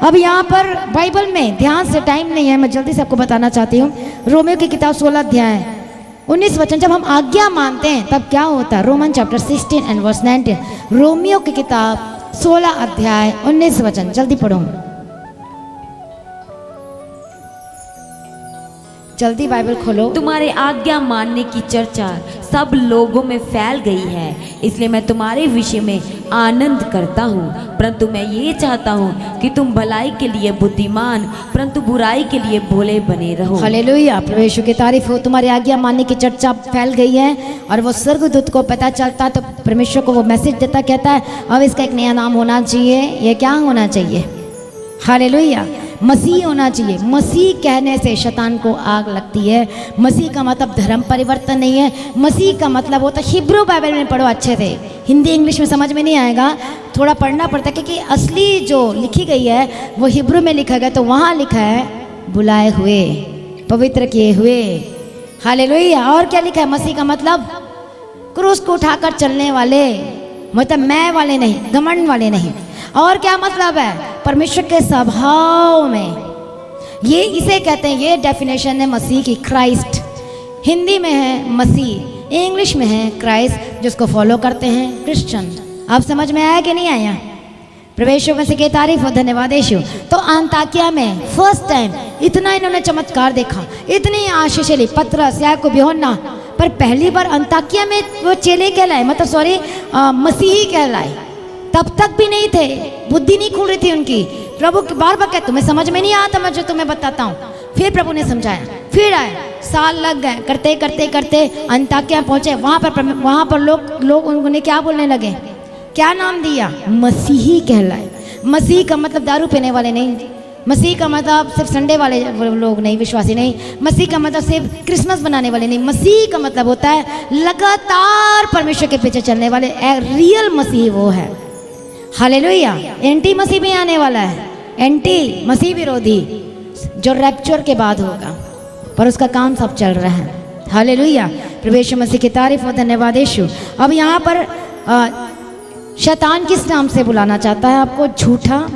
अब यहाँ पर बाइबल में ध्यान से, टाइम नहीं है, मैं जल्दी से आपको बताना चाहती हूँ। रोमियो की किताब 16 अध्याय 19 वचन, जब हम आज्ञा मानते हैं तब क्या होता है? Roman chapter 16 and verse 19। रोमियो की किताब 16 अध्याय 19 वचन, जल्दी पढ़ो, जल्दी बाइबल खोलो। तुम्हारे आज्ञा मानने की चर्चा सब लोगों में फैल गई है, इसलिए मैं तुम्हारे विषय में आनंद करता हूँ। परंतु मैं ये चाहता हूँ कि तुम भलाई के लिए बुद्धिमान, परंतु बुराई के लिए भोले बने रहो। हालेलुया। प्रभु यीशु की तारीफ हो। तुम्हारी आज्ञा मानने की चर्चा फैल गई है और वो स्वर्गदूत को पता चलता तो परमेश्वर को वो मैसेज देता, कहता है अब इसका एक नया नाम होना चाहिए। ये क्या होना चाहिए? हालेलुया। मसीह होना चाहिए। मसीह कहने से शैतान को आग लगती है। मसीह का मतलब धर्म परिवर्तन नहीं है। मसीह का मतलब होता है, हिब्रू बाइबल में पढ़ो अच्छे से, हिंदी इंग्लिश में समझ में नहीं आएगा, थोड़ा पढ़ना पड़ता है क्योंकि असली जो लिखी गई है वो हिब्रू में लिखा गया। तो वहाँ लिखा है बुलाए हुए, पवित्र किए हुए। हालेलुया। और क्या लिखा है? मसीह का मतलब क्रूस को उठाकर चलने वाले, मतलब मैं वाले नहीं, घमंड वाले नहीं। और क्या मतलब है? परमेश्वर के स्वभाव में, ये इसे कहते हैं, ये डेफिनेशन है मसीह की। क्राइस्ट हिंदी में है मसीह, इंग्लिश में है क्राइस्ट, जिसको फॉलो करते हैं क्रिश्चियन। आप समझ में आया कि नहीं आया? प्रभु यीशु मसीह की तारीफ हो, धन्यवाद यीशु। तो अंताकिया में फर्स्ट टाइम इतना इन्होंने चमत्कार देखा, इतनी आशीष ली, पतरस, याकूब, यूहन्ना। पर पहली बार अंताकिया में वो चेले कहलाए, मतलब सॉरी मसीही कहलाए। तब तक भी नहीं थे, बुद्धि नहीं खुल रही थी उनकी। प्रभु बार बार कहते तुम्हें समझ में नहीं आता, मैं जो तुम्हें बताता हूँ। फिर प्रभु ने समझाया, फिर आए, साल लग गए, करते करते करते अंताकिया पहुँचे। वहाँ पर लोग उन्होंने क्या बोलने लगे? क्या नाम दिया? मसीही कहलाए। मसीह का मतलब दारू पीने वाले नहीं, मसीह का मतलब सिर्फ संडे वाले लोग नहीं, विश्वासी नहीं। मसीह का मतलब सिर्फ क्रिसमस बनाने वाले नहीं। मसीह का मतलब होता है लगातार परमेश्वर के पीछे चलने वाले। रियल मसीह वो है। हालेलुया। एंटी मसीह भी आने वाला है, एंटी मसीह विरोधी। जो रैप्चर के बाद होगा, पर उसका काम सब चल रहा है। हालेलुया, प्रभु यीशु मसीह की तारीफ और धन्यवाद यीशु। अब यहाँ पर शैतान किस नाम से बुलाना चाहता है आपको? झूठा।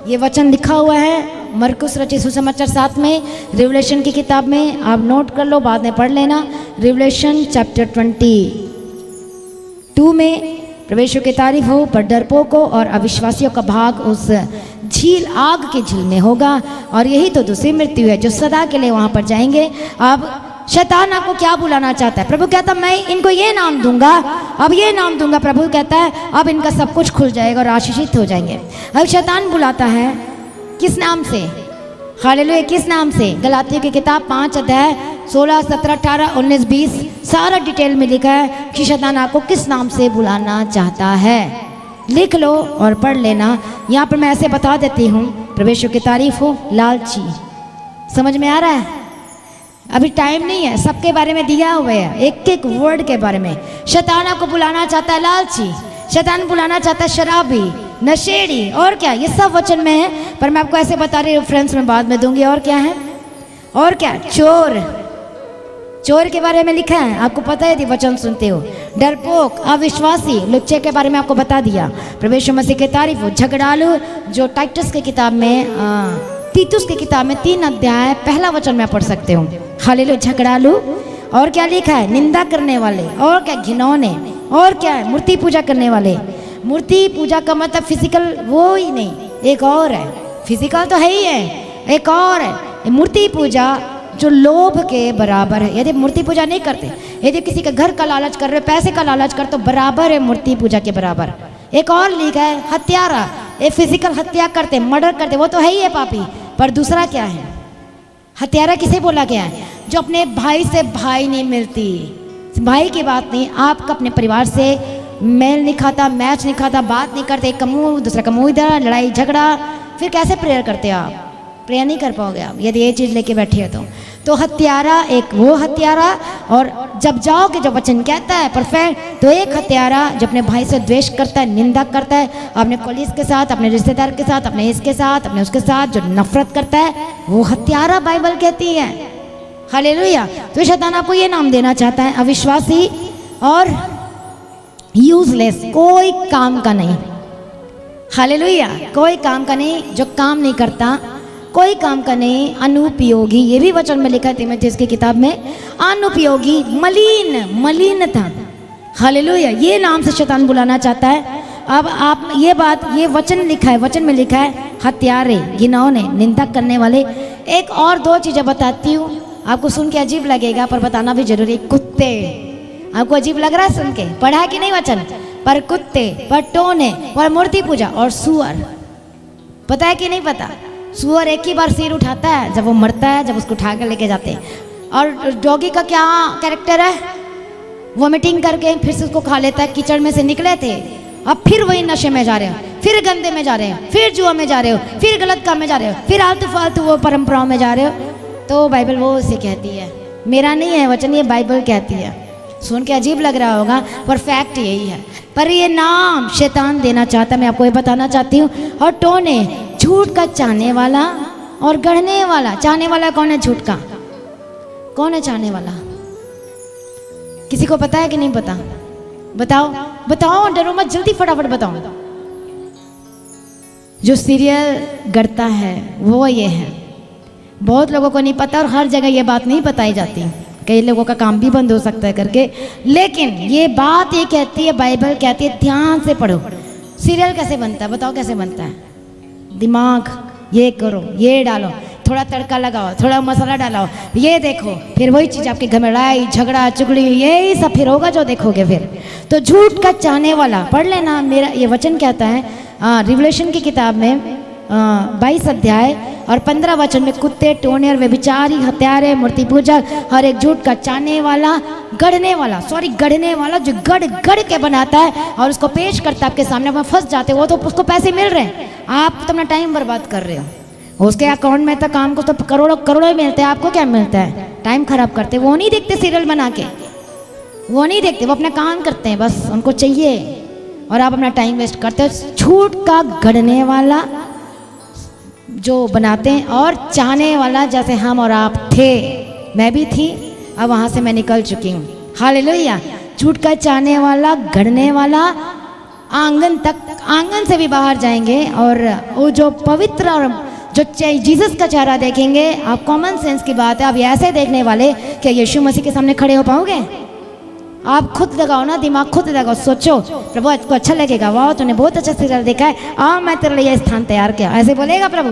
ये वचन लिखा हुआ है मरकुस रचित सुसमाचार 7 में, रिवलेशन की किताब में, आप नोट कर लो, बाद में पढ़ लेना। रिवलेशन चैप्टर 22 में प्रभु यीशु की तारीफ हो, पर डरपोकों और अविश्वासियों का भाग उस झील, आग की झील में होगा, और यही तो दूसरी मृत्यु है, जो सदा के लिए वहां पर जाएंगे। अब शैतान आपको क्या बुलाना चाहता है? प्रभु कहता है मैं इनको ये नाम दूंगा, अब ये नाम दूंगा। प्रभु कहता है अब इनका सब कुछ खुल जाएगा और आशीषित हो जाएंगे। अब शैतान बुलाता है किस नाम से? हालेलुया, किस नाम से? गलातियों की किताब 5 अध्याय 16, 17, 18, 19, 20 सारा डिटेल में लिखा है कि शैतान आपको किस नाम से बुलाना चाहता है। लिख लो और पढ़ लेना। यहाँ पर मैं ऐसे बता देती हूँ, प्रभु यीशु की तारीफ हो। लालची, समझ में आ रहा है? अभी टाइम नहीं है, सबके बारे में दिया हुआ है, एक एक वर्ड के बारे में। शैतान आपको बुलाना चाहता है लालची, शैतान बुलाना चाहता है शराबी, नशेड़ी, और क्या, ये सब वचन में है, पर मैं आपको ऐसे बता रही हूँ, रेफरेंस में बाद में दूंगी। और क्या है? और क्या? चोर, चोर के बारे में लिखा है, आपको पता है यदि वचन सुनते हो। डरपोक, अविश्वासी, लुच्चे के बारे में आपको बता दिया। प्रभु यीशु मसीह की तारीफ हो। झगड़ालू, जो टाइटस की किताब में, तीतुस की किताब में 3 अध्याय पहला वचन में पढ़ सकते हो। हालेलुया, झगड़ालू। और क्या लिखा है? निंदा करने वाले, और क्या? घिनौने, और क्या है? मूर्ति पूजा करने वाले। मूर्ति पूजा का मतलब फिजिकल वो ही नहीं, एक और है। फिजिकल तो है ही है, एक और है मूर्ति पूजा जो लोभ के बराबर है। यदि मूर्ति पूजा नहीं करते, यदि किसी का घर का लालच कर रहे, पैसे का लालच कर, तो बराबर है मूर्ति पूजा के बराबर। एक और लिखा है हत्यारा, ये फिजिकल हत्या करते, मर्डर करते, वो तो है ही है पापी। पर दूसरा क्या है? हत्यारा किसे बोला गया है? जो अपने भाई से भाई नहीं मिलती, भाई की बात नहीं, आपका अपने परिवार से मेल नहीं खाता, मैच नहीं खाता, बात नहीं करते, एक का मुंह दूसरा का मुंह इधर, लड़ाई झगड़ा, फिर कैसे प्रेयर करते हो आप? प्रेयर नहीं कर पाओगे आप यदि ये चीज़ लेके बैठे हो तो हत्यारा, एक वो हत्यारा, और जब जाओगे जो वचन कहता है परफेक्ट, तो एक हत्यारा जो अपने भाई से द्वेष करता है, निंदा करता है, अपने कॉलेज के साथ, अपने रिश्तेदार के साथ, अपने इसके साथ, अपने उसके साथ जो नफरत करता है, वो हत्यारा बाइबल कहती है। हालेलुया। तो शैतान आपको ये नाम देना चाहता है, अविश्वासी और यूजलेस, कोई काम का नहीं। हालेलुया, कोई काम का नहीं, जो काम नहीं करता, कोई काम का नहीं, अनुपयोगी। ये भी वचन में लिखा है तीमुथियुस की किताब में, अनुपयोगी, मलिन, मलिनता। हालेलुया, ये नाम से शैतान बुलाना चाहता है। अब आप ये बात, ये वचन लिखा है, वचन में लिखा है हत्यारे, घिनौने, निंदा करने वाले। एक और 2 चीज़ें बताती हूँ, आपको सुन के अजीब लगेगा पर बताना भी जरूरी। कुत्ते, आपको अजीब लग रहा है सुन के? पढ़ा कि नहीं वचन? पर कुत्ते, पर टोने, पर मूर्ति पूजा, और सुअर। पता है कि नहीं पता? सुअर एक ही बार सिर उठाता है जब वो मरता है, जब उसको उठा कर लेके जाते हैं। और डॉगी का क्या कैरेक्टर है? वोमिटिंग करके फिर से उसको खा लेता है। कीचड़ में से निकले थे, अब फिर वही नशे में जा रहे हो, फिर गंदे में जा रहे हो, फिर जुआ में जा रहे हो, फिर गलत काम में जा रहे हो, फिर आलतू फालतू वो परंपराओं में जा रहे हो। तो बाइबल वो उसे कहती है, मेरा नहीं है वचन, ये बाइबल कहती है। सुन के अजीब लग रहा होगा पर फैक्ट यही है। पर ये नाम शैतान देना चाहता, मैं आपको ये बताना चाहती हूँ। और टोने, झूठ का चाहने वाला और गढ़ने वाला। चाहने वाला कौन है? झूठ का कौन है चाहने वाला? किसी को पता है कि नहीं पता? बताओ बताओ, डरो मत, जल्दी फटाफट बताओ। जो सीरियल गढ़ता है वो ये है। बहुत लोगों को नहीं पता, और हर जगह ये बात नहीं बताई जाती, कई लोगों का काम भी बंद हो सकता है करके। लेकिन ये बात ये कहती है, बाइबल कहती है, ध्यान से पढ़ो। सीरियल कैसे बनता है? बताओ कैसे बनता है? दिमाग, ये करो, ये डालो, थोड़ा तड़का लगाओ, थोड़ा मसाला डालो, ये देखो, फिर वही चीज़ आपके घर में लड़ाई झगड़ा चुगली, यही सब फिर होगा जो देखोगे फिर। तो झूठ का चाहने वाला, पढ़ लेना, मेरा ये वचन कहता है रिवलेशन की किताब में 22 अध्याय और 15 वचन में, कुत्ते, टोने और व्यभिचारी, हत्यारे, मूर्ति पूजक और एक झूठ का चाहने वाला, गढ़ने वाला, गढ़ने वाला, जो गढ़ गढ़ के बनाता है और उसको पेश करता है आपके सामने, आप फंस जाते हो, वो तो उसको पैसे मिल रहे हैं, आप तो अपना टाइम बर्बाद कर रहे हो। उसके अकाउंट में तो काम को तो करोड़ों करोड़ों मिलते हैं, आपको क्या मिलता है? टाइम खराब करते। वो नहीं देखते सीरियल बना के, वो नहीं देखते, वो अपना काम करते हैं, बस उनको चाहिए, और आप अपना टाइम वेस्ट करते हो। झूठ का गढ़ने वाला, जो बनाते हैं, और चाहने वाला जैसे हम और आप थे, मैं भी थी, अब वहाँ से मैं निकल चुकी हूँ। हालेलुया। झूठ का चाहने वाला, गढ़ने वाला आंगन तक, आंगन से भी बाहर जाएंगे, और वो जो पवित्र और जो जीसस का चेहरा देखेंगे, आप कॉमन सेंस की बात है, आप ये ऐसे देखने वाले क्या यीशु मसीह के सामने खड़े हो पाओगे? आप खुद लगाओ ना, दिमाग खुद लगाओ, सोचो प्रभु आपको अच्छा लगेगा, वाह तूने बहुत अच्छा सीरियल देखा है, आ मैं तेरे लिए स्थान तैयार किया, ऐसे बोलेगा प्रभु?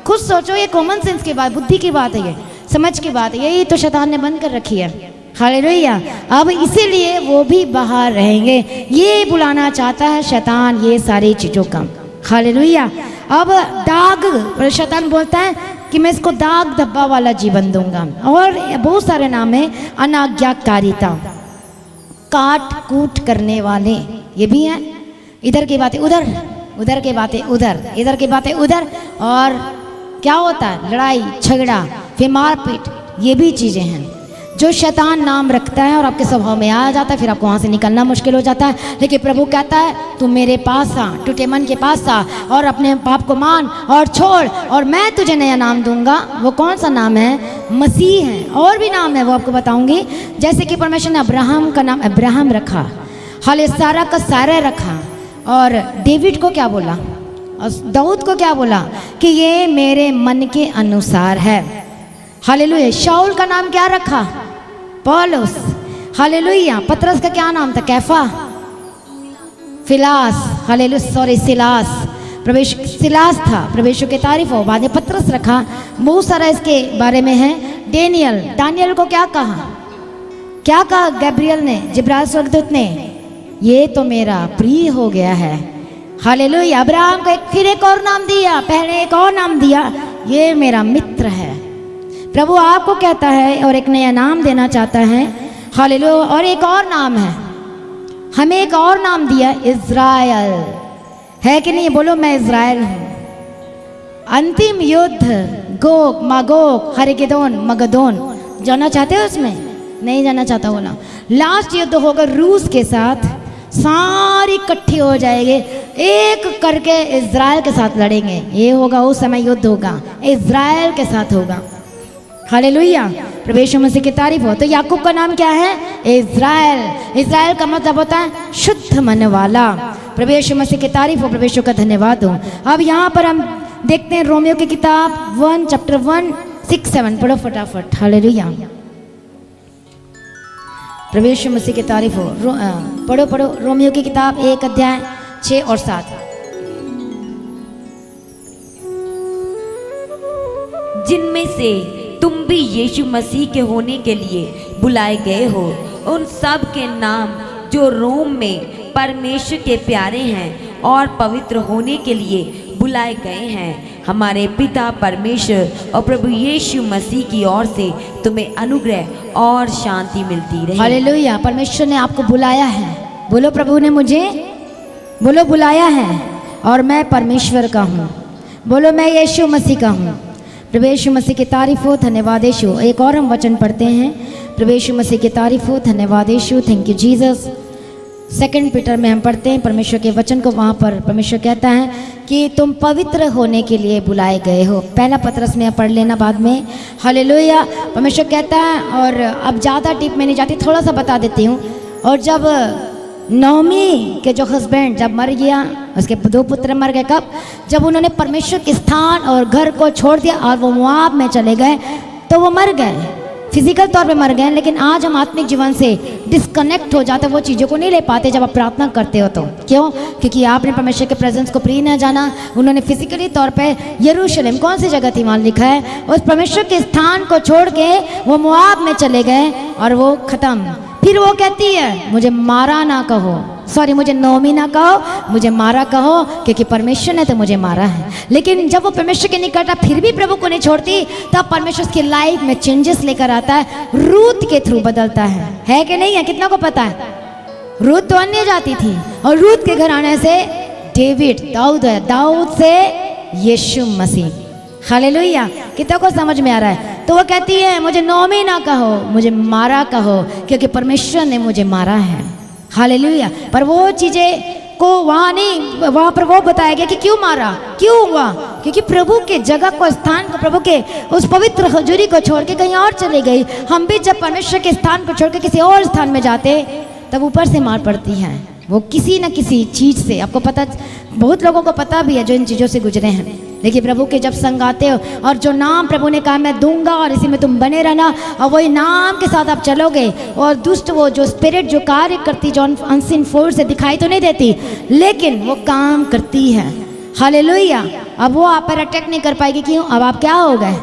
खुद सोचो, ये कॉमन सेंस की बात, बुद्धि की बात है, ये समझ की बात है, यही तो शैतान ने बंद कर रखी है। हालेलुया। अब इसीलिए वो भी बाहर रहेंगे, ये बुलाना चाहता है शैतान ये सारी चीज़ों का। हालेलुया। अब दाग, शैतान बोलता है कि मैं इसको दाग धब्बा वाला जीवन दूंगा, और बहुत सारे नाम है, अनाज्ञाकारिता, काट कूट करने वाले, ये भी हैं, इधर की बातें उधर, उधर की बातें उधर, इधर की बातें उधर, और क्या होता है लड़ाई झगड़ा, फिर मारपीट, ये भी चीज़ें हैं जो शैतान नाम रखता है और आपके स्वभाव में आ जाता है, फिर आपको वहाँ से निकलना मुश्किल हो जाता है। लेकिन प्रभु कहता है तू मेरे पास आ, टूटे मन के पास आ, और अपने पाप को मान और छोड़, और मैं तुझे नया नाम दूंगा। वो कौन सा नाम है? मसीह है। और भी नाम है वो आपको बताऊंगी, जैसे कि परमेश्वर ने अब्राहम का नाम अब्राहम रखा, हाले सारा का सारा रखा, और डेविड को क्या बोला, और दाऊद को क्या बोला कि ये मेरे मन के अनुसार है। हालेलुया। शाऊल का नाम क्या रखा? पौलुस। हालेलुया। पतरस का क्या नाम था? कैफा, फिलास, हालेलुया, सॉरी सिलास, प्रवेश सिलास था, प्रवेशों की तारीफ हो, बाद में पतरस रखा। बहुत सारा इसके बारे में है। डेनियल, दानियल को क्या कहा? क्या कहा गैब्रियल ने, जिब्राइल स्वर्गदूत ने? ये तो मेरा प्रिय हो गया है। हालेलुया। अब्राहम को फिर एक और नाम दिया, पहले एक और नाम दिया, ये मेरा मित्र है। प्रभु आपको कहता है और एक नया नाम देना चाहता है। हालेलुया। और एक और नाम है, हमें एक और नाम दिया, इज़राइल, है कि नहीं? बोलो मैं इज़राइल हूँ। अंतिम युद्ध गोग मागोग हरगिदोन मगदोन, जाना चाहते हो उसमें? नहीं जाना चाहता बोला। लास्ट युद्ध होगा रूस के साथ, सारी इकट्ठी हो जाएंगे, एक करके इज़राइल के साथ लड़ेंगे। ये होगा उस समय युद्ध होगा, इज़राइल के साथ होगा। हालेलुया। प्रभु मसीह की तारीफ हो। तो याकूब का नाम क्या है? इज़राइल। इज़राइल का मतलब होता है शुद्ध मन वाला। प्रभु मसीह की तारीफ हो, प्रभु का धन्यवाद हो। अब यहाँ पर हम देखते हैं रोमियो की किताब 1 चैप्टर 1 6 7, पढ़ो फटाफट। हालेलुया। प्रभु मसीह की तारीफ हो। पढ़ो पढ़ो रोमियो की किताब 1 अध्याय 6 और 7। जिनमें से तुम भी यीशु मसीह के होने के लिए बुलाए गए हो, उन सब के नाम जो रोम में परमेश्वर के प्यारे हैं और पवित्र होने के लिए बुलाए गए हैं, हमारे पिता परमेश्वर और प्रभु यीशु मसीह की ओर से तुम्हें अनुग्रह और शांति मिलती रहे। हालेलुया। परमेश्वर ने आपको बुलाया है। बोलो प्रभु ने मुझे, बोलो बुलाया है, और मैं परमेश्वर का हूँ। बोलो मैं यीशु मसीह का हूँ। प्रभु यीशु मसीह की तारीफ हो, धन्यवाद यीशु। एक और हम वचन पढ़ते हैं। प्रभु यीशु मसीह की तारीफ हो, धन्यवाद Yeshu, thank you Jesus. 2 Peter में हम पढ़ते हैं परमेश्वर के वचन को। वहाँ पर परमेश्वर कहता है कि तुम पवित्र होने के लिए बुलाए गए हो। पहला पतरस में पढ़ लेना बाद में। हालेलुया। परमेश्वर कहता है, और अब ज़्यादा डीप में नहीं जाती, थोड़ा सा बता देती हूँ। और जब नौमी के जो हस्बैंड जब मर गया, उसके 2 पुत्र मर गए। कब? जब उन्होंने परमेश्वर के स्थान और घर को छोड़ दिया और वो मोआब में चले गए, तो वो मर गए, फिजिकल तौर पे मर गए। लेकिन आज हम आत्मिक जीवन से डिस्कनेक्ट हो जाते, वो चीज़ों को नहीं ले पाते जब आप प्रार्थना करते हो। तो क्यों? क्योंकि आपने परमेश्वर के प्रेजेंस को प्रिय न जाना। उन्होंने फिजिकली तौर पे यरूशलेम, कौन सी जगह थी वहाँ लिखा है, उस परमेश्वर के स्थान को छोड़ के वो मोआब में चले गए और वो खत्म। फिर वो कहती है मुझे मारा ना कहो, सॉरी मुझे नौमी ना कहो, मुझे मारा कहो, क्योंकि परमेश्वर ने तो मुझे मारा है। लेकिन जब वो परमेश्वर के निकट फिर भी प्रभु को नहीं छोड़ती, तब परमेश्वर उसकी लाइफ में चेंजेस लेकर आता है, रूत के थ्रू बदलता है कि नहीं है? कितना को पता है? रूत तो अन्य जाति थी, और रूत के घराने से डेविड, दाऊद है, दाऊद से यीशु मसीह। हालेलुया। कितना को समझ में आ रहा है? तो वो कहती है मुझे नौमी ना कहो, मुझे मारा कहो, क्योंकि परमेश्वर ने मुझे मारा है। हालेलुया। पर वो चीज़ें को वहाँ नहीं, वहाँ पर वो बताया गया कि क्यों मारा, क्यों हुआ, क्योंकि प्रभु के जगह को, स्थान को, प्रभु के उस पवित्र हजूरी को छोड़ के कहीं और चले गई। हम भी जब परमेश्वर के स्थान को छोड़ के किसी और स्थान में जाते तब ऊपर से मार पड़ती है, वो किसी न किसी चीज़ से। आपको पता, बहुत लोगों को पता भी है जो इन चीज़ों से गुजरे हैं। देखिए प्रभु के जब संग आते हो और जो नाम प्रभु ने कहा मैं दूंगा और इसी में तुम बने रहना, और वही नाम के साथ आप चलोगे, और दुष्ट वो जो स्पिरिट जो कार्य करती, जो अनसीन फोर्स से दिखाई तो नहीं देती लेकिन वो काम करती है। हालेलुया। अब वो आप पर अटैक नहीं कर पाएगी। क्यों? अब आप क्या हो गए?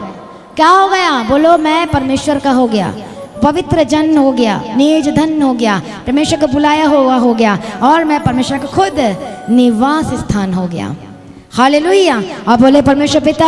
क्या हो गया? बोलो, मैं परमेश्वर का हो गया, पवित्र जन हो गया, निज धन हो गया, परमेश्वर का बुलाया हुआ हो गया, और मैं परमेश्वर का खुद निवास स्थान हो गया। हालेलुया। आप बोले परमेश्वर पिता,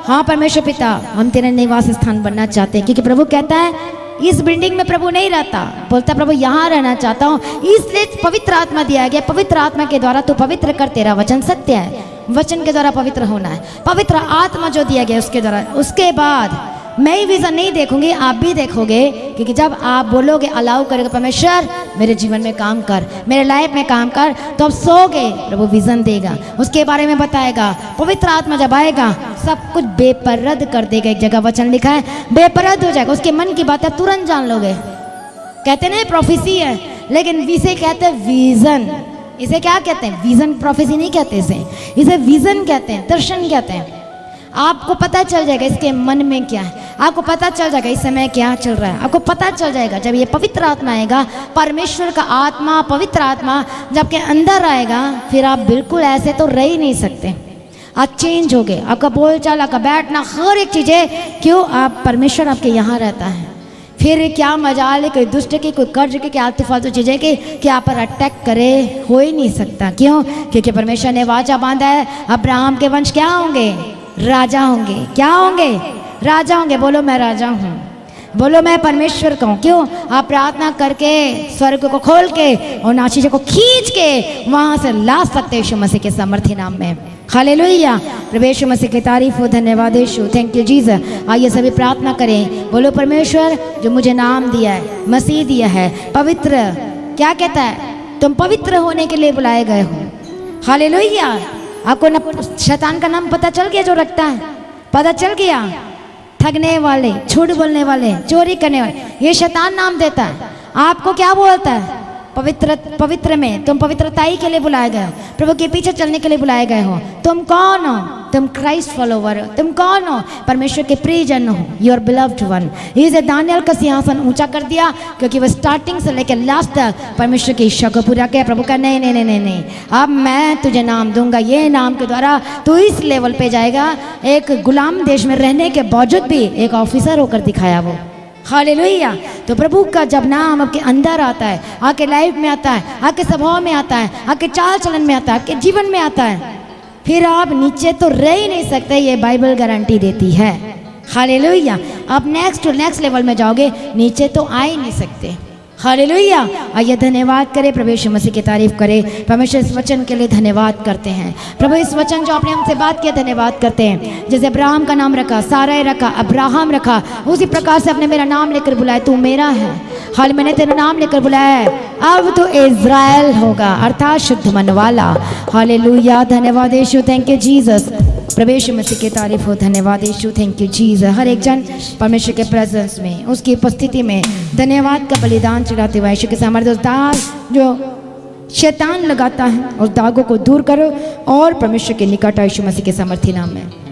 हाँ परमेश्वर पिता, हम तेरे निवास स्थान बनना चाहते हैं। क्योंकि प्रभु कहता है इस बिल्डिंग में प्रभु नहीं रहता, बोलता प्रभु यहाँ रहना चाहता हूँ, इसलिए पवित्र आत्मा दिया गया। पवित्र आत्मा के द्वारा तू पवित्र कर, तेरा वचन सत्य है, वचन के द्वारा पवित्र होना है, पवित्र आत्मा जो दिया गया उसके द्वारा। उसके बाद मैं ही विजन नहीं देखूंगी, आप भी देखोगे, क्योंकि जब आप बोलोगे, अलाउ करेगा परमेश्वर मेरे जीवन में काम कर, मेरे लाइफ में काम कर, तो आप सोओगे, प्रभु विजन देगा, उसके बारे में बताएगा। पवित्र आत्मा जब आएगा सब कुछ बेपरद कर देगा। एक जगह वचन लिखा है बेपरद हो जाएगा, उसके मन की बातें तुरंत जान लोगे। कहते ना प्रोफेसी है, लेकिन इसे कहते हैं विजन। इसे क्या कहते हैं? विजन। प्रोफेसी नहीं कहते इसे विजन कहते हैं, दर्शन कहते हैं। आपको पता चल जाएगा इसके मन में क्या है, आपको पता चल जाएगा इस समय क्या चल रहा है, आपको पता चल जाएगा। जब ये पवित्र आत्मा आएगा, परमेश्वर का आत्मा, पवित्र आत्मा जब आपके अंदर आएगा, फिर आप बिल्कुल ऐसे तो रह ही नहीं सकते। आप चेंज हो गए, आपका बोलचाल, आपका बैठना, हर एक चीज़ें। क्यों? आप परमेश्वर आपके यहाँ रहता है। फिर क्या मजाल है कोई दुष्ट की, कोई कर्ज की, क्या आलतू फालतू चीज़ें की कि आप पर अटैक करे, हो ही नहीं सकता। क्यों? क्योंकि परमेश्वर ने वाचा बांधा है, अब्राहम के वंश क्या होंगे? राजा होंगे। क्या होंगे? राजा होंगे। बोलो मैं राजा हूँ, बोलो मैं परमेश्वर का हूँ। क्यों? आप प्रार्थना करके स्वर्ग को खोल के और आशीषों को खींच के वहाँ से ला सकते यीशु मसीह के सामर्थ्य नाम में। हालेलुया। प्रभु यीशु मसीह की तारीफ हो, धन्यवाद यीशु, थैंक यू जीसस। आइए सभी प्रार्थना करें। बोलो परमेश्वर जो मुझे नाम दिया है, मसीह दिया है, पवित्र, क्या कहता है? तुम पवित्र होने के लिए बुलाए गए हो। हालेलुया। आपको न शैतान का नाम पता चल गया जो रखता है? पता चल गया? ठगने वाले, झूठ बोलने वाले, चोरी करने वाले, ये शैतान नाम देता है। आपको क्या बोलता है? पवित्र में तुम पवित्रताई के लिए बुलाए गए हो, प्रभु के पीछे चलने के लिए बुलाए गए हो। तुम कौन हो? तुम क्राइस्ट फॉलोवर हो। तुम कौन हो? परमेश्वर के प्रियजन हो, योर बिलव्ड वन। इसे दानियल का सिंहासन ऊंचा कर दिया, क्योंकि वह स्टार्टिंग से लेकर लास्ट तक परमेश्वर की इच्छा को पूरा किया। प्रभु का नहीं नहीं नहीं नहीं नहीं, अब मैं तुझे नाम दूंगा, ये नाम के द्वारा तू इस लेवल पे जाएगा। एक गुलाम देश में रहने के बावजूद भी एक ऑफिसर होकर दिखाया वो। हालेलुया। तो प्रभु का जब नाम आपके अंदर आता है, आपके लाइफ में आता है, आपके स्वभाव में आता है, आपके चाल चलन में आता है, आपके जीवन में आता है, फिर आप नीचे तो रह ही नहीं सकते, ये बाइबल गारंटी देती है। हालेलुया। आप नेक्स्ट लेवल में जाओगे, नीचे तो आ ही नहीं सकते। हालेलुया। आइए धन्यवाद करें, प्रभु यीशु मसीह की तारीफ करें। परमेश्वर इस वचन के लिए धन्यवाद करते हैं। प्रभु इस वचन जो आपने हमसे बात किया, धन्यवाद करते हैं। जैसे अब्राहम का नाम रखा, सारा रखा, अब्राहम रखा, उसी प्रकार से आपने मेरा नाम लेकर बुलाया, तू मेरा है। हाल मैंने तेरा नाम लेकर बुलाया है, अब तो इज़राइल होगा, अर्थात शुद्ध मन वाला। हालेलुया। धन्यवाद यीशु, थैंक यू जीसस। प्रभु यीशु मसीह की तारीफ हो, धन्यवाद यीशु, थैंक यू जीसस। हर एक जन परमेश्वर के प्रेजेंस में, उसकी उपस्थिति में धन्यवाद का बलिदान चढ़ाते हुए यीशु के सामर्थ्य उस दाग जो शैतान लगाता है, उस दागों को दूर करो और परमेश्वर के निकट यीशु मसीह के सामर्थ्य नाम में।